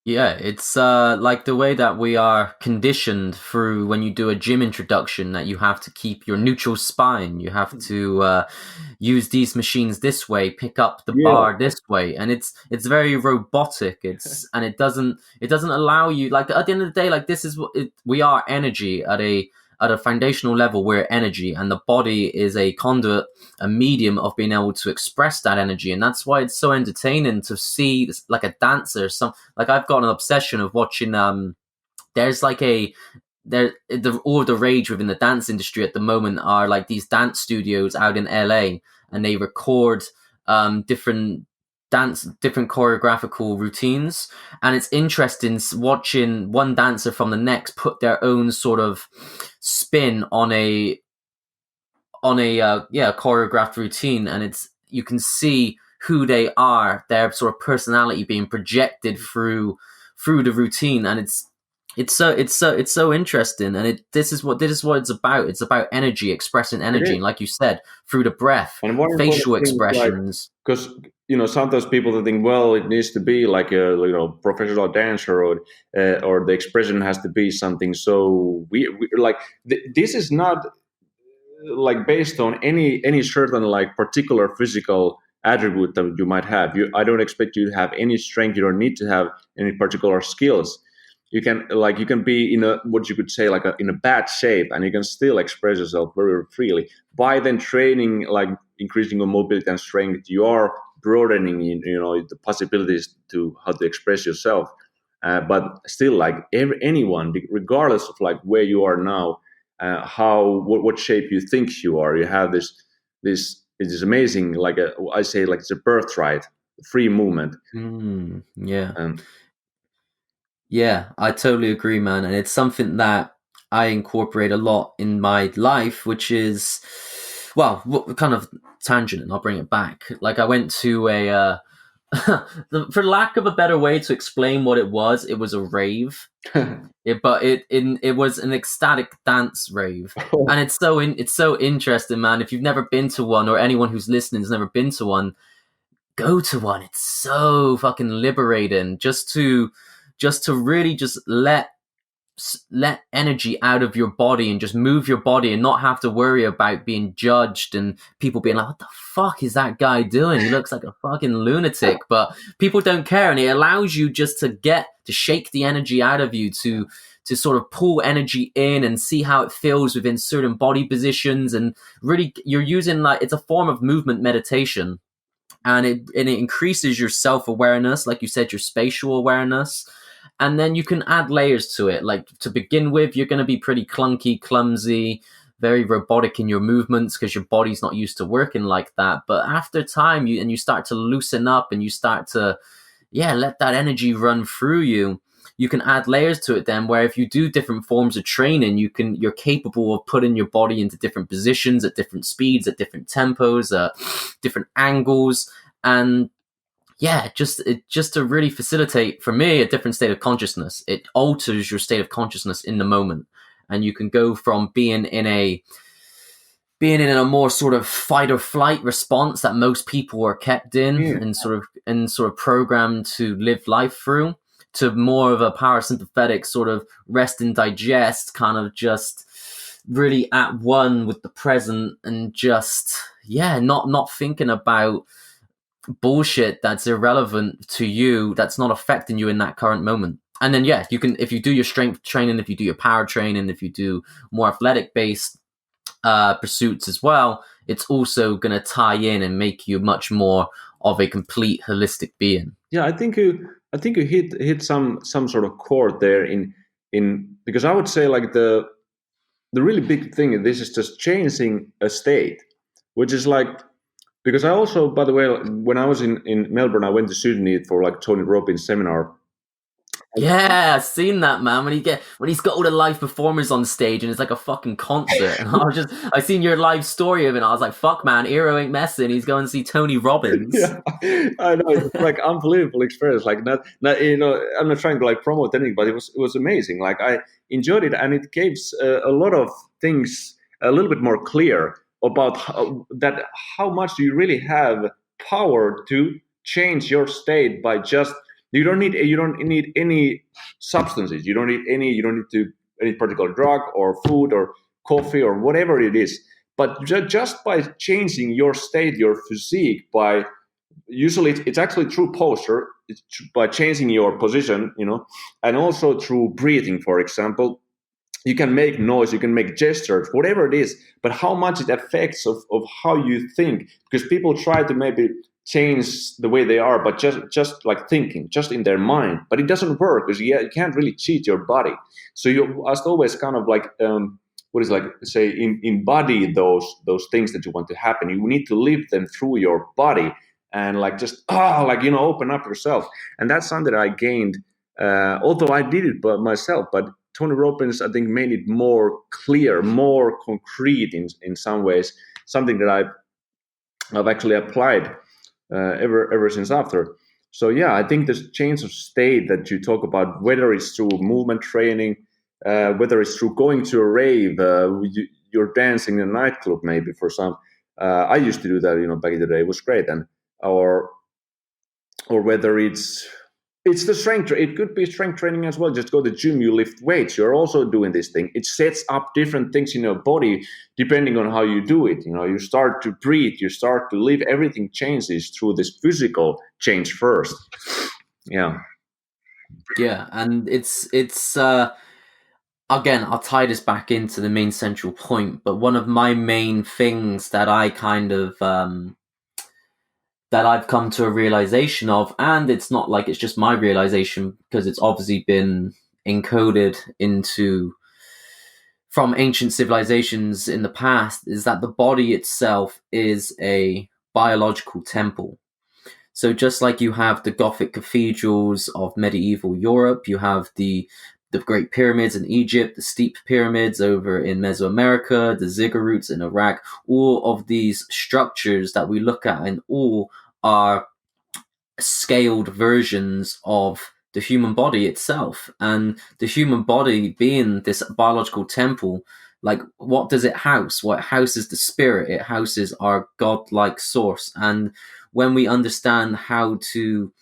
Yeah, it's like the way that we are conditioned through when you do a gym introduction, that you have to keep your neutral spine, you have to use these machines this way, pick up the Yeah. bar this way, and it's very robotic. And it doesn't allow you, like, at the end of the day, like, this is what we are energy at a foundational level. We're energy, and the body is a conduit, a medium of being able to express that energy. And that's why it's so entertaining to see this, like a dancer, like I've got an obsession of watching there's like all the rage within the dance industry at the moment are like these dance studios out in LA, and they record different choreographical routines. And it's interesting watching one dancer from the next put their own sort of spin on a choreographed routine, and you can see who they are, their sort of personality being projected through the routine. And it's so interesting. And this is what it's about. It's about energy, expressing It energy, is. and like you said, through the breath, And one important facial thing is like, expressions. because sometimes people think, well, it needs to be like a professional dancer, or the expression has to be something. So we like this is not like based on any certain like particular physical attribute that you might have. I don't expect you to have any strength. You don't need to have any particular skills. You can be in a, what you could say, like in a bad shape, and you can still express yourself very freely by then training, like increasing your mobility and strength. You are broadening the possibilities to how to express yourself. But still, like anyone, regardless of like where you are now, what shape you think you are, you have this it is amazing, like I say, like it's a birthright, free movement. Yeah. um, Yeah, I totally agree, man. And it's something that I incorporate a lot in my life, which is, well, what kind of tangent, and I'll bring it back. Like, I went to for lack of a better way to explain what it was a rave. It was an ecstatic dance rave. And it's so interesting, man. If you've never been to one, or anyone who's listening has never been to one, go to one. It's so fucking liberating just to really just let energy out of your body, and just move your body, and not have to worry about being judged and people being like, what the fuck is that guy doing? He looks like a fucking lunatic. But people don't care, and it allows you just to shake the energy out of you, to sort of pull energy in and see how it feels within certain body positions. And really, you're using, like, it's a form of movement meditation. And it increases your self-awareness, like you said, your spatial awareness. And then you can add layers to it. Like, to begin with, you're going to be pretty clunky, clumsy, very robotic in your movements, because your body's not used to working like that. But after time, you start to loosen up, and you start to, let that energy run through you. You can add layers to it then, where if you do different forms of training, you're capable of putting your body into different positions at different speeds, at different tempos, different angles. And yeah, just to really facilitate for me a different state of consciousness. It alters your state of consciousness in the moment, and you can go from being in a more sort of fight or flight response that most people are kept in, Yeah. and sort of programmed to live life through, to more of a parasympathetic sort of rest and digest, kind of just really at one with the present, and just not thinking about bullshit that's irrelevant to you, that's not affecting you in that current moment. And then you can, if you do your strength training, if you do your power training, if you do more athletic based pursuits as well, it's also going to tie in and make you much more of a complete holistic being. Yeah, I think you hit some sort of chord there in because I would say like the really big thing in this is just changing a state, which is like, because I also, by the way, when I was in Melbourne, I went to Sydney for like Tony Robbins seminar. Yeah, I've seen that, man. When he's got all the live performers on stage and it's like a fucking concert. And I seen your live story of it and I was like, fuck man, Eero ain't messing. He's going to see Tony Robbins. Yeah, I know, it's like unbelievable experience. Like not I'm not trying to like promote anything, but it was amazing. Like I enjoyed it, and it gives a lot of things a little bit more clear about how much do you really have power to change your state by just you don't need any substances. You don't need any particular drug or food or coffee or whatever it is. But just by changing your state, your physique, by usually it's actually through posture, it's by changing your position, and also through breathing, for example. You can make noise, you can make gestures, whatever it is, but how much it affects of how you think, because people try to maybe change the way they are, but just like thinking, just in their mind, but it doesn't work because you can't really cheat your body. So you must always kind of like what is like say embody those things that you want to happen. You need to live them through your body and like just open up yourself. And that's something that I gained, although I did it by myself, but Tony Robbins, I think, made it more clear, more concrete in some ways, something that I've actually applied ever since after. So yeah, I think this change of state that you talk about, whether it's through movement training, whether it's through going to a rave, you're dancing in a nightclub maybe for some. I used to do that, back in the day. It was great, and or whether it's the strength. It could be strength training as well. Just go to the gym, you lift weights. You're also doing this thing. It sets up different things in your body depending on how you do it. You start to breathe. You start to live. Everything changes through this physical change first. Yeah. Yeah, and it's again, I'll tie this back into the main central point. But one of my main things that I kind of that I've come to a realization of, and it's not like it's just my realization because it's obviously been encoded into from ancient civilizations in the past, is that the body itself is a biological temple. So just like you have the Gothic cathedrals of medieval Europe, you have the Great Pyramids in Egypt, the steep pyramids over in Mesoamerica, the ziggurats in Iraq, all of these structures that we look at and all are scaled versions of the human body itself. And the human body being this biological temple, like what does it house? Well, it houses the spirit, it houses our godlike source. And when we understand how to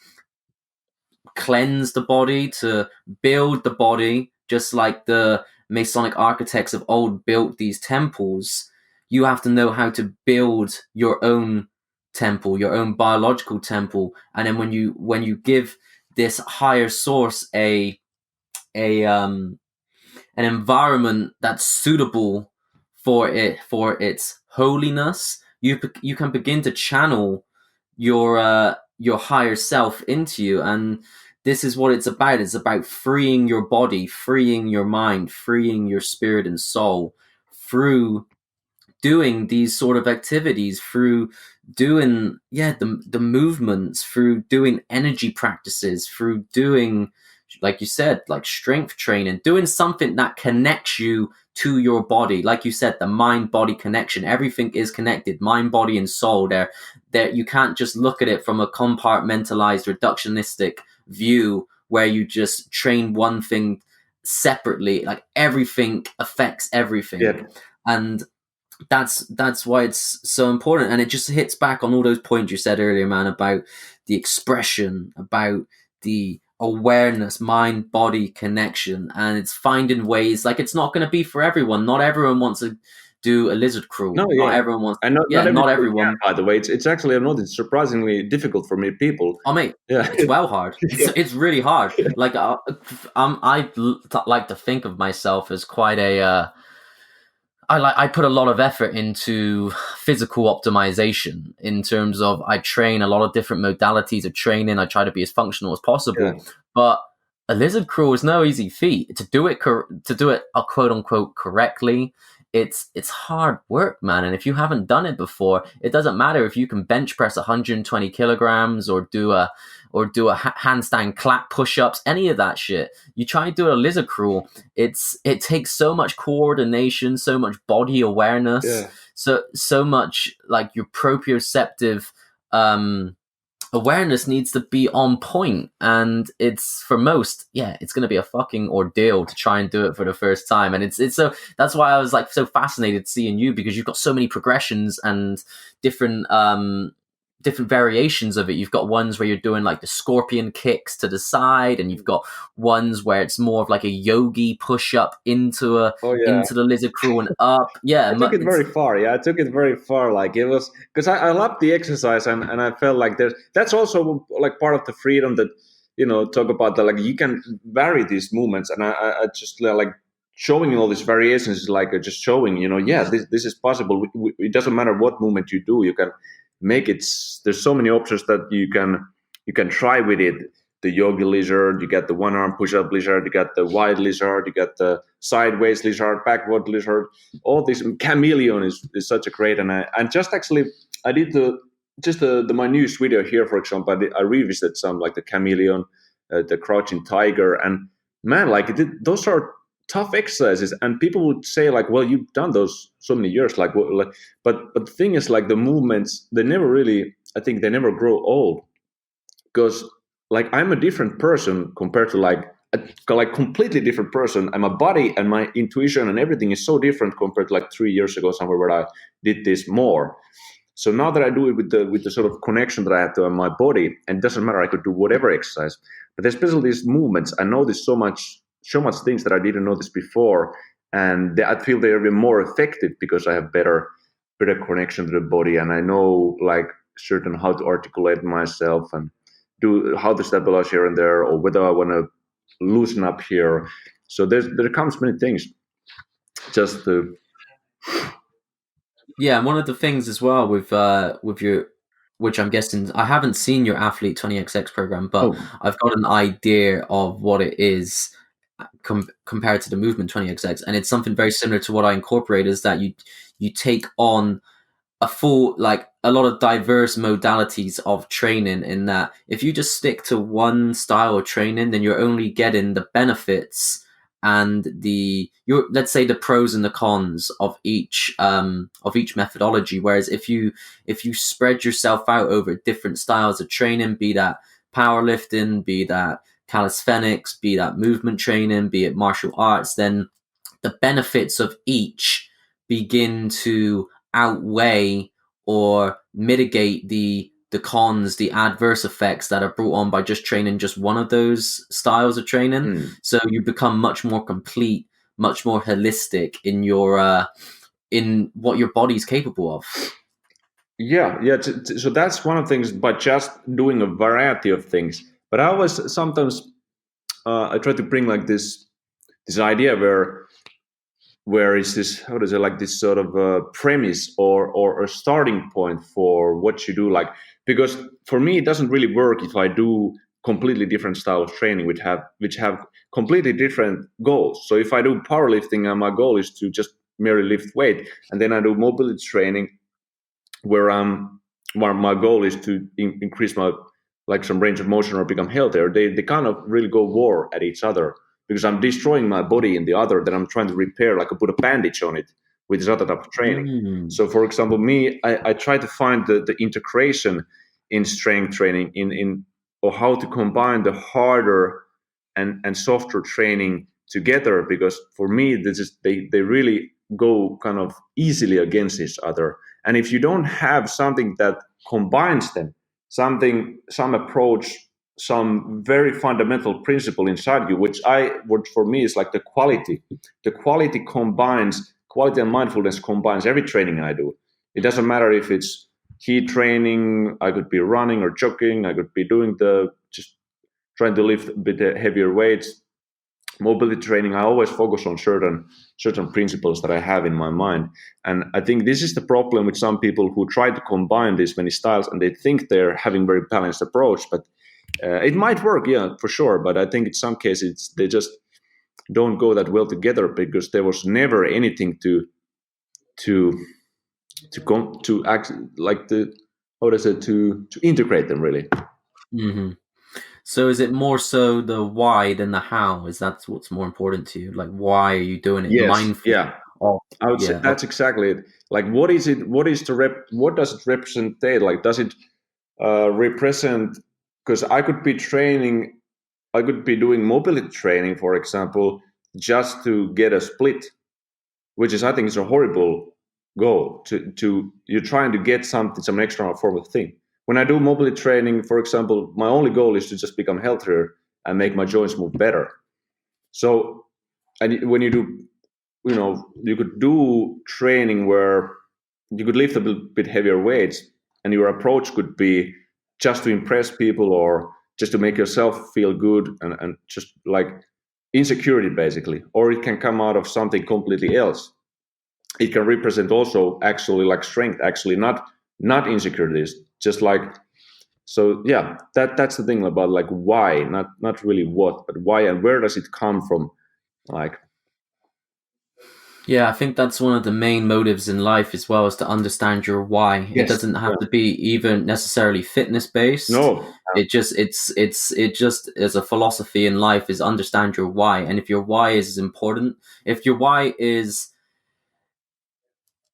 cleanse the body, to build the body, just like the Masonic architects of old built these temples, you have to know how to build your own temple, your own biological temple. And then when you give this higher source an environment that's suitable for its holiness, you can begin to channel your higher self into you. And this is what it's about. It's about freeing your body, freeing your mind, freeing your spirit and soul through doing these sort of activities, through doing the movements, through doing energy practices, through doing like you said, like strength training, doing something that connects you to your body. Like you said, the mind-body connection, everything is connected, mind, body, and soul. There, you can't just look at it from a compartmentalized, reductionistic view where you just train one thing separately. Like everything affects everything. Yeah. And that's why it's so important. And it just hits back on all those points you said earlier, man, about the expression, about the awareness, mind body connection. And it's finding ways, like, it's not going to be for everyone. Not everyone wants to do a lizard crawl. No, Not yeah. everyone wants, And not not everybody everyone. can, by the way. It's actually, I know it's surprisingly difficult for me people. Oh mate, Yeah. it's well hard. It's really hard. Like I like to think of myself as quite a I put a lot of effort into physical optimization in terms of I train a lot of different modalities of training. I try to be as functional as possible, Yeah. but a lizard crawl is no easy feat. To do it quote unquote correctly, it's hard work, man. And if you haven't done it before, it doesn't matter if you can bench press 120 kilograms or do a handstand clap push-ups, any of that shit. You try to do a lizard crawl, it takes so much coordination, so much body awareness, Yeah. so much like your proprioceptive awareness needs to be on point. And it's, for most, it's going to be a fucking ordeal to try and do it for the first time. And it's so, that's why I was like so fascinated seeing you, because you've got so many progressions and different variations of it. You've got ones where you're doing like the scorpion kicks to the side, and you've got ones where it's more of like a yogi push up into the lizard crawl and up. Yeah, I took it very far. Yeah, I took it very far. Like, it was because I loved the exercise, and I felt like that's also like part of the freedom that, talk about that, like, you can vary these movements, and I just like showing all these variations is like just showing, this is possible. It doesn't matter what movement you do, you can make it. There's so many options that you can try with it. The yogi lizard, you get the one arm push-up lizard, you got the wide lizard, you got the sideways lizard, backward lizard. All this chameleon is such a great. And I just actually I did my newest video here, for example. I revisited some, like the chameleon, the crouching tiger, and man, like those are tough exercises. And people would say like, well, you've done those so many years, like but the thing is, like, the movements, they never really, I think they never grow old, because like I'm a different person compared to like completely different person, and my body and my intuition and everything is so different compared to like 3 years ago somewhere where I did this more. So now that I do it with the sort of connection that I have to my body, and it doesn't matter, I could do whatever exercise, but especially these movements, I notice so much things that I didn't notice before, and I feel they're even more effective because I have better connection to the body, and I know like certain how to articulate myself and do how to stabilize here and there, or whether I want to loosen up here. So there comes many things. Just to and one of the things as well with your, which I'm guessing, I haven't seen your Athlete 20XX program, but I've got an idea of what it is compared to the Movement 20XX, and it's something very similar to what I incorporate, is that you take on a lot of diverse modalities of training, in that if you just stick to one style of training, then you're only getting the benefits and let's say the pros and the cons of each methodology. Whereas if you spread yourself out over different styles of training, be that powerlifting, be that calisthenics, be that movement training, be it martial arts, then the benefits of each begin to outweigh or mitigate the cons, the adverse effects that are brought on by just training just one of those styles of training. So you become much more complete, much more holistic in your in what your body's capable of. So that's one of the things, but just doing a variety of things. But I always sometimes I try to bring like this idea where is this, how does it, like this sort of premise or a starting point for what you do, like, because for me it doesn't really work if I do completely different style of training which have completely different goals. So if I do powerlifting and my goal is to just merely lift weight, and then I do mobility training where my goal is to increase my like some range of motion or become healthier, they kind of really go war at each other, because I'm destroying my body in the other that I'm trying to repair, like I put a bandage on it with this other type of training. So for example, me, I try to find the integration in strength training in or how to combine the harder and softer training together, because for me this is they really go kind of easily against each other. And if you don't have something that combines them, some approach, some very fundamental principle inside you, which for me is like the quality. The quality and mindfulness combines every training I do. It doesn't matter if it's heat training, I could be running or jogging, I could be doing just trying to lift a bit heavier weights, mobility training. I always focus on certain principles that I have in my mind. And I think this is the problem with some people who try to combine these many styles, and they think they're having very balanced approach, but it might work, yeah, for sure. But I think in some cases they just don't go that well together, because there was never anything to act like the how does it to integrate them really. Mm-hmm. So is it more so the why than the how? Is that what's more important to you? Like, why are you doing it? Yes, Mindful yeah, of, I would say yeah. that's exactly it. Like, what is it? What is what does it represent? Like, does it represent? Because I could be training, I could be doing mobility training, for example, just to get a split, which is, I think, is a horrible goal. To you're trying to get something, some extra form of thing. When I do mobility training, for example, my only goal is to just become healthier and make my joints move better. So, and when you do, you could do training where you could lift a bit heavier weights, and your approach could be just to impress people or just to make yourself feel good, and just like insecurity basically. Or it can come out of something completely else. It can represent also actually like strength, actually not insecurities, just like. So yeah, that's the thing about like why, not really what, but why, and where does it come from, like. Yeah, I think that's one of the main motives in life as well, is to understand your why. It Yes, doesn't have yeah. to be even necessarily fitness based. No. It just as a philosophy in life is understand your why. And if your why is important, if your why is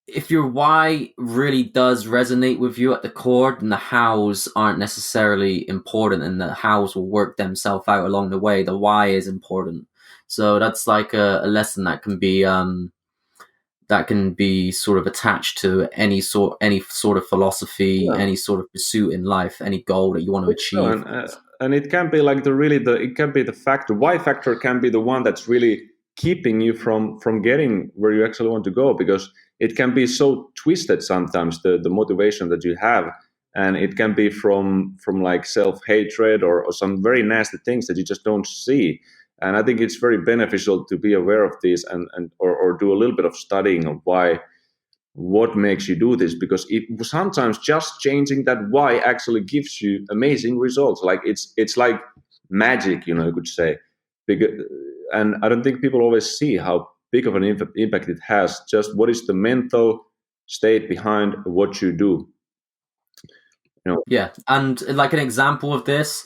if your why really does resonate with you at the core, then the hows aren't necessarily important, and the hows will work themselves out along the way. The why is important. So that's like a lesson that can be sort of attached to any sort of philosophy, Yeah. any sort of pursuit in life, any goal that you want to So, achieve. and it can be like it can be the factor. Why factor can be the one that's really keeping you from getting where you actually want to go, because it can be so twisted sometimes, the motivation that you have, and it can be from like self-hatred or some very nasty things that you just don't see. And I think it's very beneficial to be aware of these, or do a little bit of studying of why, what makes you do this, because it sometimes just changing that why actually gives you amazing results. Like it's like magic, you could say. Because, and I don't think people always see how big of an impact it has. Just what is the mental state behind what you do. Yeah, and like an example of this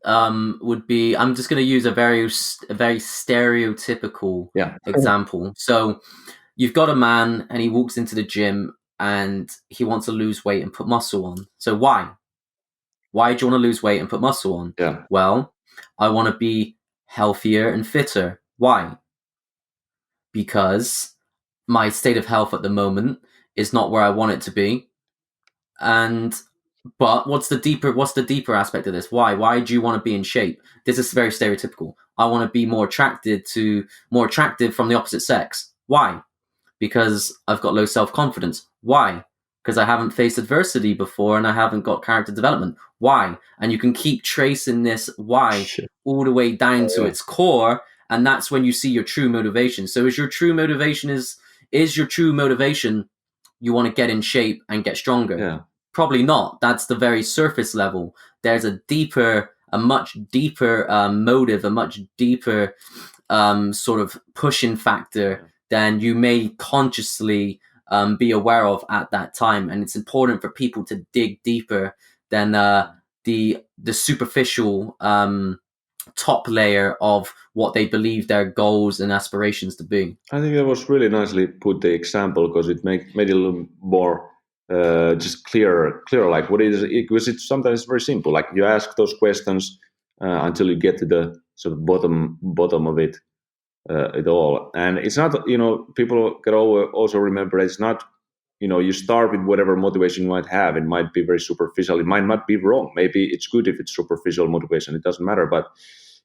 would be, I'm just going to use a very stereotypical Yeah. example. So you've got a man and he walks into the gym and he wants to lose weight and put muscle on. So why? Why do you want to lose weight and put muscle on? Yeah. Well, I want to be healthier and fitter. Why? Because my state of health at the moment is not where I want it to be. And but what's the deeper aspect of this? Why do you want to be in shape? This is very stereotypical. I want to be more attractive from the opposite sex. Why? Because I've got low self-confidence. Why? Because I haven't faced adversity before and I haven't got character development. Why? And you can keep tracing this why all the way down to its core, and that's when you see your true motivation. So is your true motivation you want to get in shape and get stronger? Yeah. Probably not. That's the very surface level. There's a much deeper motive, a much deeper sort of pushing factor than you may consciously be aware of at that time. And it's important for people to dig deeper than the superficial top layer of what they believe their goals and aspirations to be. I think that was really nicely put, the example, because it made it a little more just clearer. Like what is it? Because it's sometimes very simple. Like you ask those questions until you get to the sort of bottom of it all. And it's not, people can also remember it's not, you start with whatever motivation you might have. It might be very superficial. It might not be wrong. Maybe it's good if it's superficial motivation. It doesn't matter. But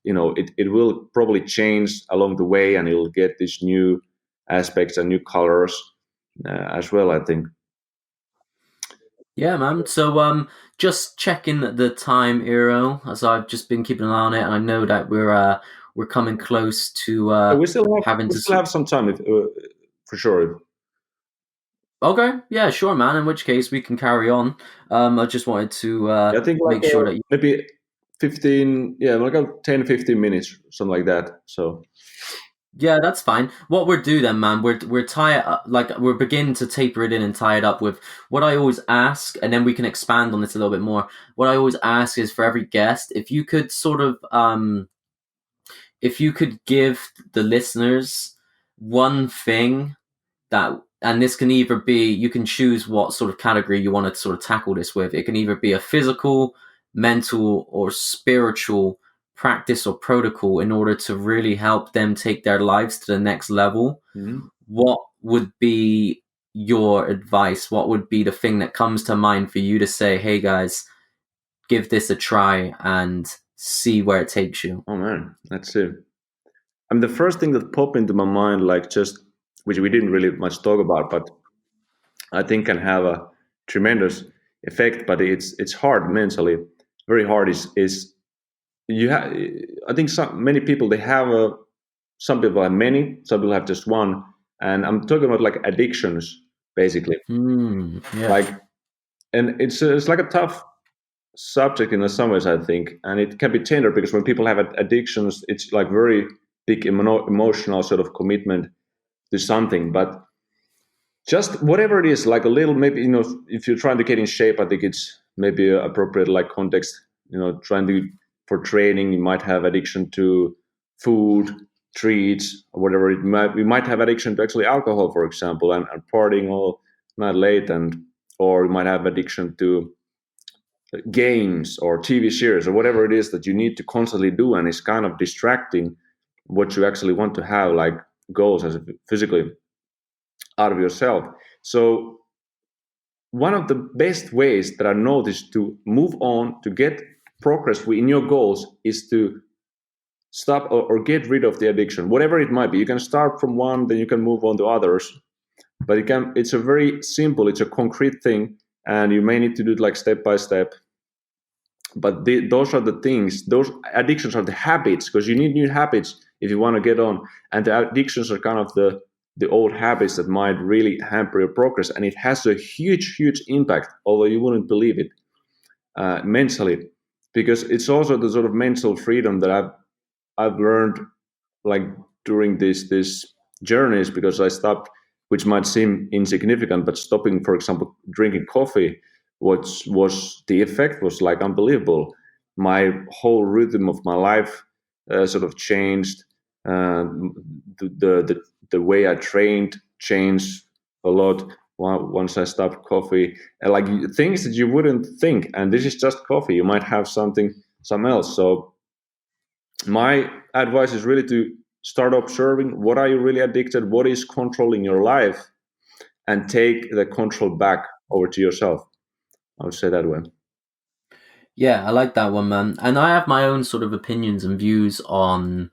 it will probably change along the way, and it'll get these new aspects and new colors as well, I think. Yeah, man. So just checking the time, Eero, as I've just been keeping an eye on it, and I know that we're coming close to We still having to. have some time, for sure. Okay, yeah, sure, man. In which case we can carry on. I just wanted to I think like make sure that maybe 15, yeah, like 10, 15 minutes, something like that. So yeah, that's fine. What we're do then, man, we're tie it up, like we're beginning to taper it in and tie it up with what I always ask, and then we can expand on this a little bit more. What I always ask is for every guest, if you could sort of if you could give the listeners one thing that, and this can either be, you can choose what sort of category you want to sort of tackle this with. It can either be a physical, mental, or spiritual practice or protocol in order to really help them take their lives to the next level. What would be your advice? What would be the thing that comes to mind for you to say, hey guys, give this a try and see where it takes you? Oh man, that's it. I mean, the first thing that popped into my mind, like just which we didn't really much talk about, but I think can have a tremendous effect. But it's hard mentally, very hard. Is you have? I think many people, they have some people have many, some people have just one, and I'm talking about like addictions, basically. Yeah. Like, and it's like a tough subject in some ways, I think, and it can be tender because when people have addictions, it's like very big emotional sort of commitment to something. But just whatever it is, like a little, maybe, if you're trying to get in shape, I think it's maybe appropriate, like context, trying to, for training, you might have addiction to food, treats, or whatever it might. We might have addiction to actually alcohol, for example, and partying all night late, or you might have addiction to games or TV series or whatever it is that you need to constantly do, and it's kind of distracting what you actually want to have, like goals as physically out of yourself. So one of the best ways that I noticed to move on, to get progress in your goals, is to stop or get rid of the addiction, whatever it might be. You can start from one, then you can move on to others, but it's a very simple, it's a concrete thing, and you may need to do it like step by step. But those are the things, those addictions are the habits, because you need new habits if you want to get on. And the addictions are kind of the old habits that might really hamper your progress. And it has a huge impact, although you wouldn't believe it, mentally, because it's also the sort of mental freedom that I've learned, like during this journeys, because I stopped, which might seem insignificant, but stopping, for example, drinking coffee, was the effect was like unbelievable. My whole rhythm of my life sort of changed. The way I trained changed a lot once I stopped coffee. And like things that you wouldn't think, and this is just coffee. You might have something else. So my advice is really to start observing what are you really addicted, what is controlling your life, and take the control back over to yourself. I would say that way. Yeah, I like that one, man. And I have my own sort of opinions and views on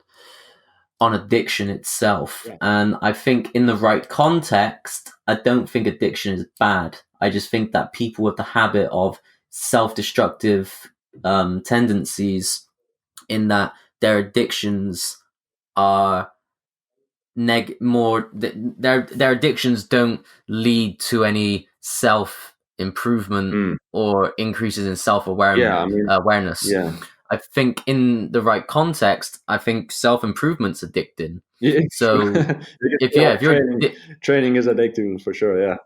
addiction itself. Yeah. And I think in the right context, I don't think addiction is bad. I just think that people with the habit of self-destructive tendencies, in that their addictions are their addictions don't lead to any self improvement or increases in self awareness. Yeah. I think in the right context, I think self improvement's addicting. Yeah, So if you're training is addictive for sure. Yeah,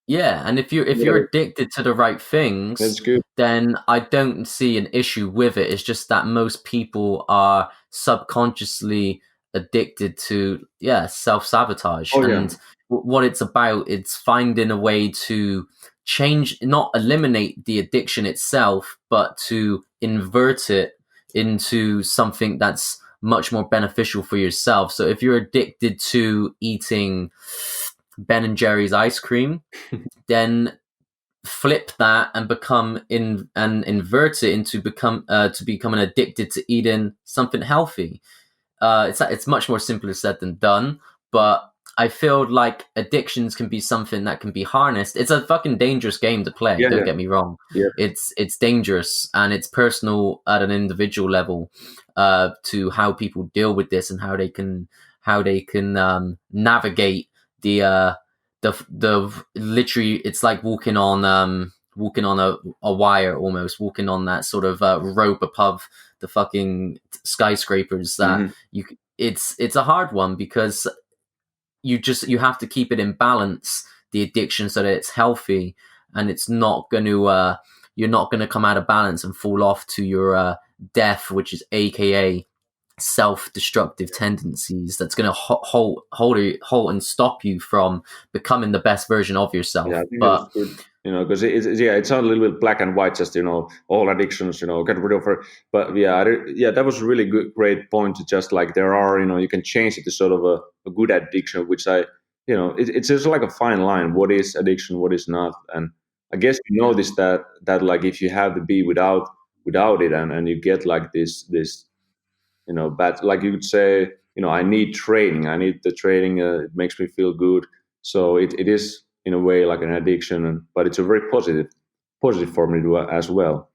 yeah, and if you're yeah, addicted to the right things, that's good. then I don't see an issue with it. It's just that most people are subconsciously addicted to self-sabotage. Oh yeah, And what it's about, it's finding a way to change, not eliminate the addiction itself, but to invert it into something that's much more beneficial for yourself. So if you're addicted to eating Ben and Jerry's ice cream, then flip that and invert it into becoming addicted to eating something healthy. It's much more simpler said than done, but I feel like addictions can be something that can be harnessed. It's a fucking dangerous game to play. yeah, Don't yeah, get me wrong. yeah. It's dangerous and it's personal at an individual level, to how people deal with this and how they can navigate the literally. It's like walking on a wire, almost walking on that sort of rope above the fucking skyscrapers that Hmm. it's a hard one because you have to keep it in balance, the addiction, so that it's healthy and it's not going to you're not going to come out of balance and fall off to your death, which is aka self-destructive tendencies. That's going to hold and stop you from becoming the best version of Yeah, I yourself. think But that's good. Because it's not a little bit black and white. Just all addictions. Get rid of her. But yeah, yeah, that was a really good, great point. To just like there are, you can change it to sort of a good addiction, which it's just like a fine line. What is addiction? What is not? And I guess you notice that like if you have to be without it, and you get like this but like you could say, I need training, I need the training, it makes me feel good. So it is in a way like an addiction, but it's a very positive for me to, as well.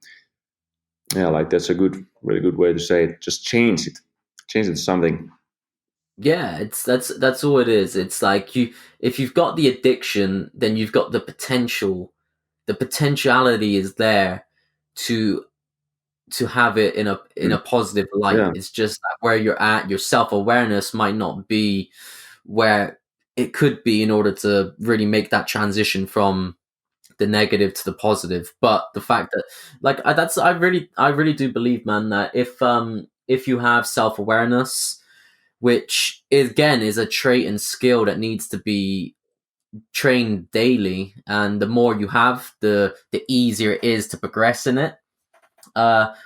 Yeah, like that's a really good way to say it. Just change it to something. yeah, that's all it is. It's like if you've got the addiction, then you've got the potential. The potentiality is there to have it in a positive light. Yeah. It's just that where you're at, your self-awareness might not be where it could be in order to really make that transition from the negative to the positive. But the fact that I really do believe, man, that if you have self-awareness, which again is a trait and skill that needs to be trained daily, and the more you have, the easier it is to progress in it.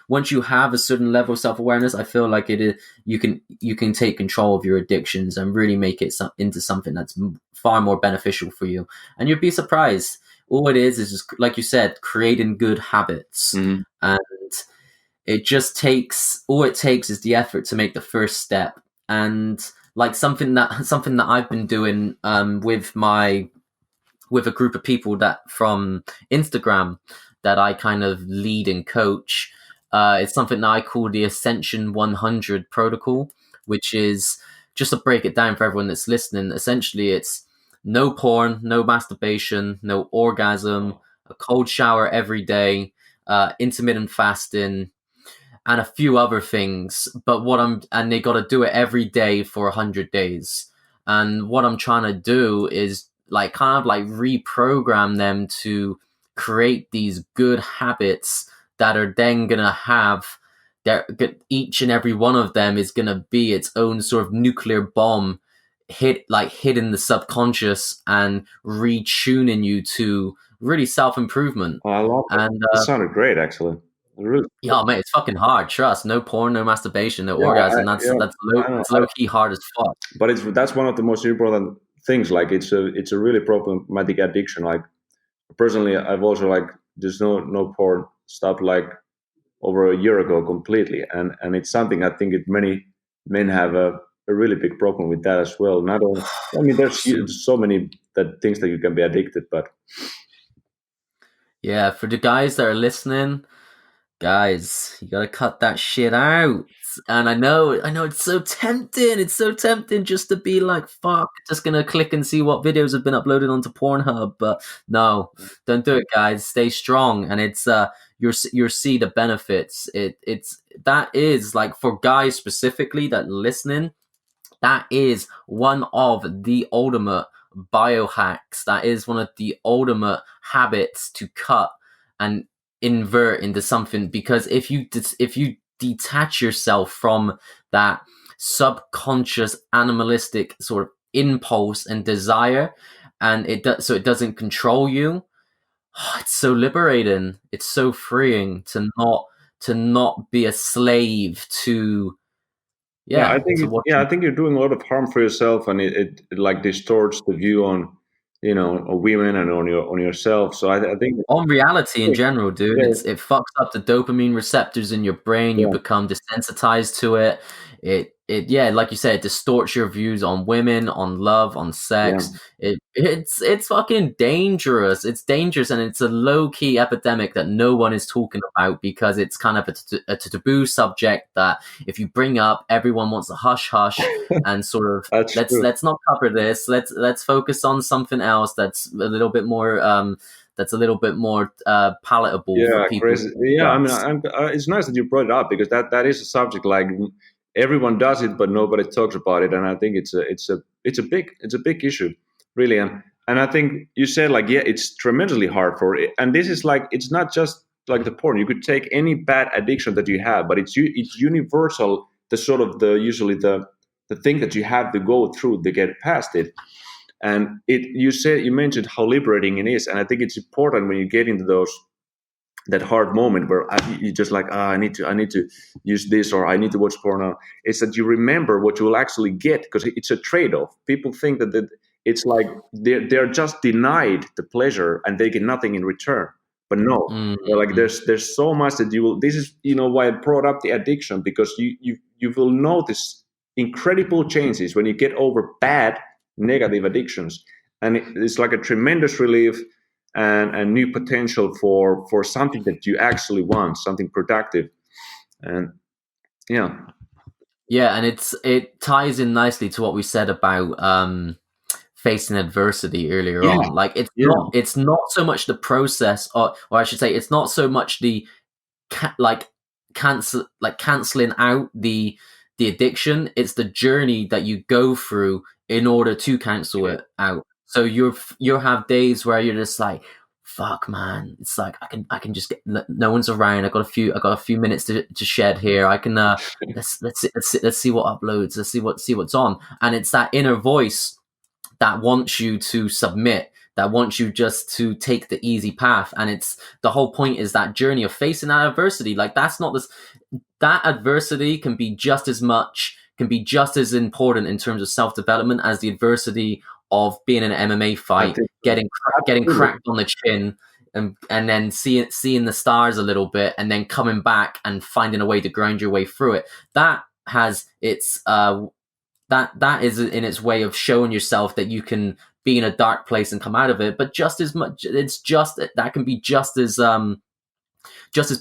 Once you have a certain level of self-awareness, I feel like it is you can take control of your addictions and really make it into something that's far more beneficial for you. And you'd be surprised. All it is just, like you said, creating good habits. Hmm. And it just takes all it takes is the effort to make the first step. And like something that I've been doing with a group of people that from Instagram that I kind of lead and coach. It's something that I call the Ascension 100 protocol, which is, just to break it down for everyone that's listening, essentially it's no porn, no masturbation, no orgasm, a cold shower every day, intermittent fasting, and a few other things. But and they got to do it every day for 100 days. And what I'm trying to do is like kind of like reprogram them to create these good habits that are then going to have each and every one of them is going to be its own sort of nuclear bomb hit in the subconscious and retuning you to really self-improvement. Oh, I love it. And It sounded great, actually. Really. yeah, mate, it's fucking hard. Trust. No porn, no masturbation, no Yeah, orgasm. yeah, I know. It's low key hard as fuck. But that's one of the most important things. Like it's a really problematic addiction. Like personally, I've also like there's no porn stopped like over a year ago completely, and it's something I think many men have a really big problem with that as well. Not only, I mean, there's so many things that you can be addicted, but Yeah, for the guys that are listening, guys, you gotta cut that shit out. And I know it's so tempting. It's so tempting just to be like, fuck, just gonna click and see what videos have been uploaded onto Pornhub. But no, don't do it, guys. Stay strong, and it's you'll see the benefits. It's that is like for guys specifically that listening. that is one of the ultimate biohacks. That is one of the ultimate habits to cut and invert into something, because if you detach yourself from that subconscious animalistic sort of impulse and desire, and so it doesn't control you, it's so liberating. It's so freeing to not be a slave to Yeah, I to think what I think you're doing a lot of harm for yourself, and it like distorts the view on, on women and on yourself. So I think on reality in general, dude. yeah, It fucks up the dopamine receptors in your brain. You yeah, become desensitized to it. Yeah, like you said, it distorts your views on women, on love, on yeah. sex. It's fucking dangerous. It's dangerous, and it's a low key epidemic that no one is talking about, because it's kind of a taboo subject that if you bring up, everyone wants a hush hush and sort of That's true. let's not cover this. Let's focus on something else that's a little bit more palatable for Yeah, people crazy. to Yeah, I mean, discuss. it's nice that you brought it up, because that is a subject like everyone does it, but nobody talks about it, and I think it's a big issue, really. And I think you said, like, yeah, it's tremendously hard for it, and this is like, it's not just like the porn. You could take any bad addiction that you have, but it's universal. The sort of the usually the thing that you have to go through to get past it. And you mentioned how liberating it is, and I think it's important when you get into that hard moment where you just like, I need to use this, or I need to watch porno. It's that you remember what you will actually get, because it's a trade-off. People think that it's like they're just denied the pleasure and they get nothing in return. But no, like Mm. there's so much that you will. This is why I brought up the addiction, because you will notice incredible changes when you get over bad negative addictions, and it's like a tremendous relief and new potential for something that you actually want, something productive. And yeah, Yeah, and it ties in nicely to what we said about facing adversity earlier yeah, on. Like yeah, it's not so much the process, or I should say, it's not so much the like canceling out the addiction. It's the journey that you go through in order to cancel yeah. it out. So you'll have days where you're just like, fuck, man, it's like I can just get, no one's around. I got a few minutes to shed here. I can let's see what uploads. Let's see what's on. And it's that inner voice that wants you to submit, that wants you just to take the easy path. And it's the whole point is that journey of facing that adversity. Like that's not this, that adversity can be just as important in terms of self-development as the adversity of being in an MMA I fight, think getting absolutely. cracked on the chin, and then seeing the stars a little bit, and then coming back and finding a way to grind your way through it. That has its that is in its way of showing yourself that you can be in a dark place and come out of it. But just as much, it's just that can be just as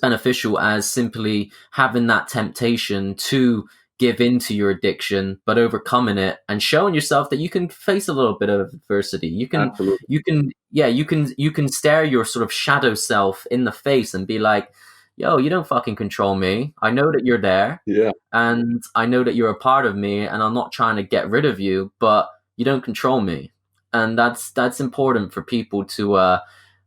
beneficial as simply having that temptation to give into your addiction, but overcoming it and showing yourself that you can face a little bit of adversity. Absolutely. You can stare your sort of shadow self in the face and be like, yo, you don't fucking control me. I know that you're there, Yeah, and I know that you're a part of me, and I'm not trying to get rid of you, but you don't control me. And that's important for people to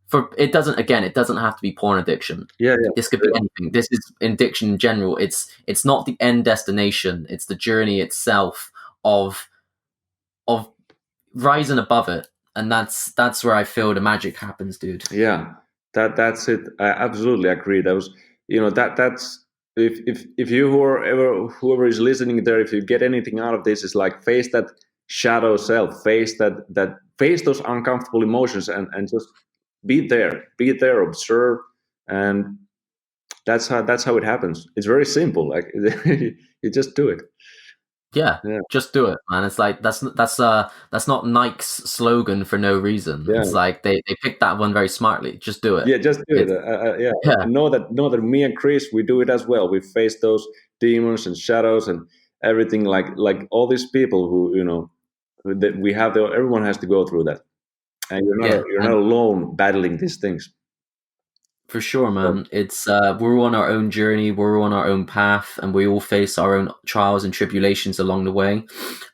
for it doesn't have to be porn addiction. yeah, This could be anything. This is addiction in general. It's not the end destination. It's the journey itself of of rising above it. And that's where I feel the magic happens, dude. yeah. That's it. I absolutely agree. That was, that's if you whoever is listening there, if you get anything out of this, is like face that shadow self, face those uncomfortable emotions, and just be there, observe, and that's how it happens. It's very simple. Like you just do it. Yeah, Yeah, just do it, man. It's like that's not Nike's slogan for no reason. yeah, It's like they picked that one very smartly. Just do it. yeah. Just do it. It's Yeah, yeah, and know that me and Chris, we do it as well. We face those demons and shadows and everything. Like all these people who that we have. Everyone has to go through that, and yeah. you're not And alone battling these things. For sure, man. It's we're on our own journey, we're on our own path, and we all face our own trials and tribulations along the way.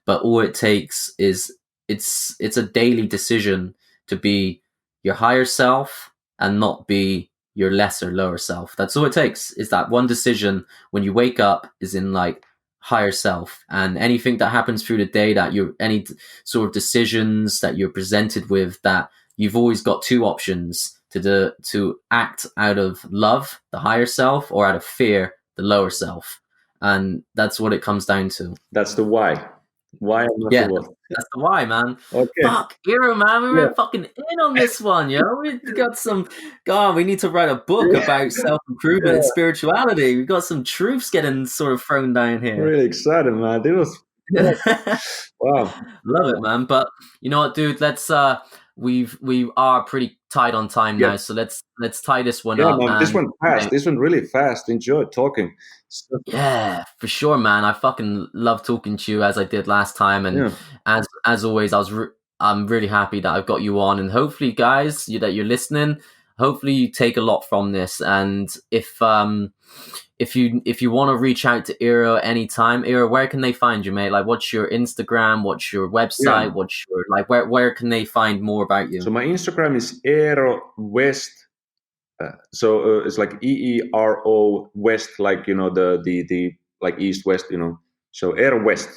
But all it takes is it's a daily decision to be your higher self and not be your lesser lower self. That's all it takes. Is that one decision when you wake up is in like higher self, and anything that happens through the day that you're any sort of decisions that you're presented with, that you've always got two options to act out of love, the higher self, or out of fear, the lower self. And that's what it comes down to. That's the why. Why and not the Yeah, what. that's the why, man. Okay. Fuck, Eero, man, we Yeah. were fucking in on this one, yo. We got some. God, we need to write a book about self improvement and spirituality. We got some truths getting sort of thrown down here. Really excited, man. It was wow. Love it, man. But you know what, dude? Let's we are pretty tight on time now, so let's tie this one up. Man, this And, one fast. you know, This one really fast. Enjoyed talking. yeah, for sure, man. I fucking love talking to you as I did last time, and as always, I'm really happy that I've got you on, and hopefully, guys, that you're listening, hopefully you take a lot from this. And if you want to reach out to Eero anytime, Eero, where can they find you, mate? Like, what's your Instagram? What's your website? What's your where can they find more about you? So my Instagram is Eero West. It's like EERO West, like the like East West, So Eero West.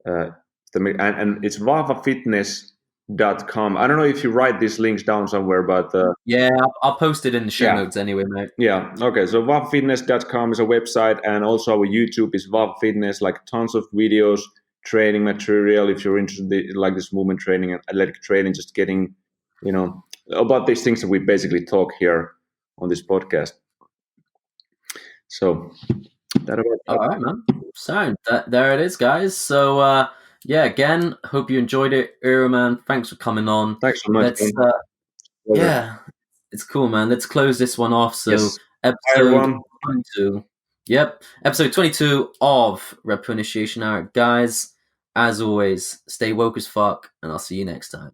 And it's VAHVAFitness.com. I don't know if you write these links down somewhere, but yeah, I'll post it in the show notes anyway, mate. Yeah. Okay. So VAHVAFitness.com is a website, and also our YouTube is VAHVA Fitness. Like tons of videos, training material. If you're interested in like this movement training and athletic training, just getting about these things that we basically talk here on this podcast. So that about that. All right, man. So there it is, guys. So again, hope you enjoyed it, Eero, man. Thanks for coming on. Thanks so much. Yeah, it's cool, man. Let's close this one off. So Hi, episode everyone. 22. Yep, episode 22 of Red Pill Initiation Hour, guys. As always, stay woke as fuck, and I'll see you next time.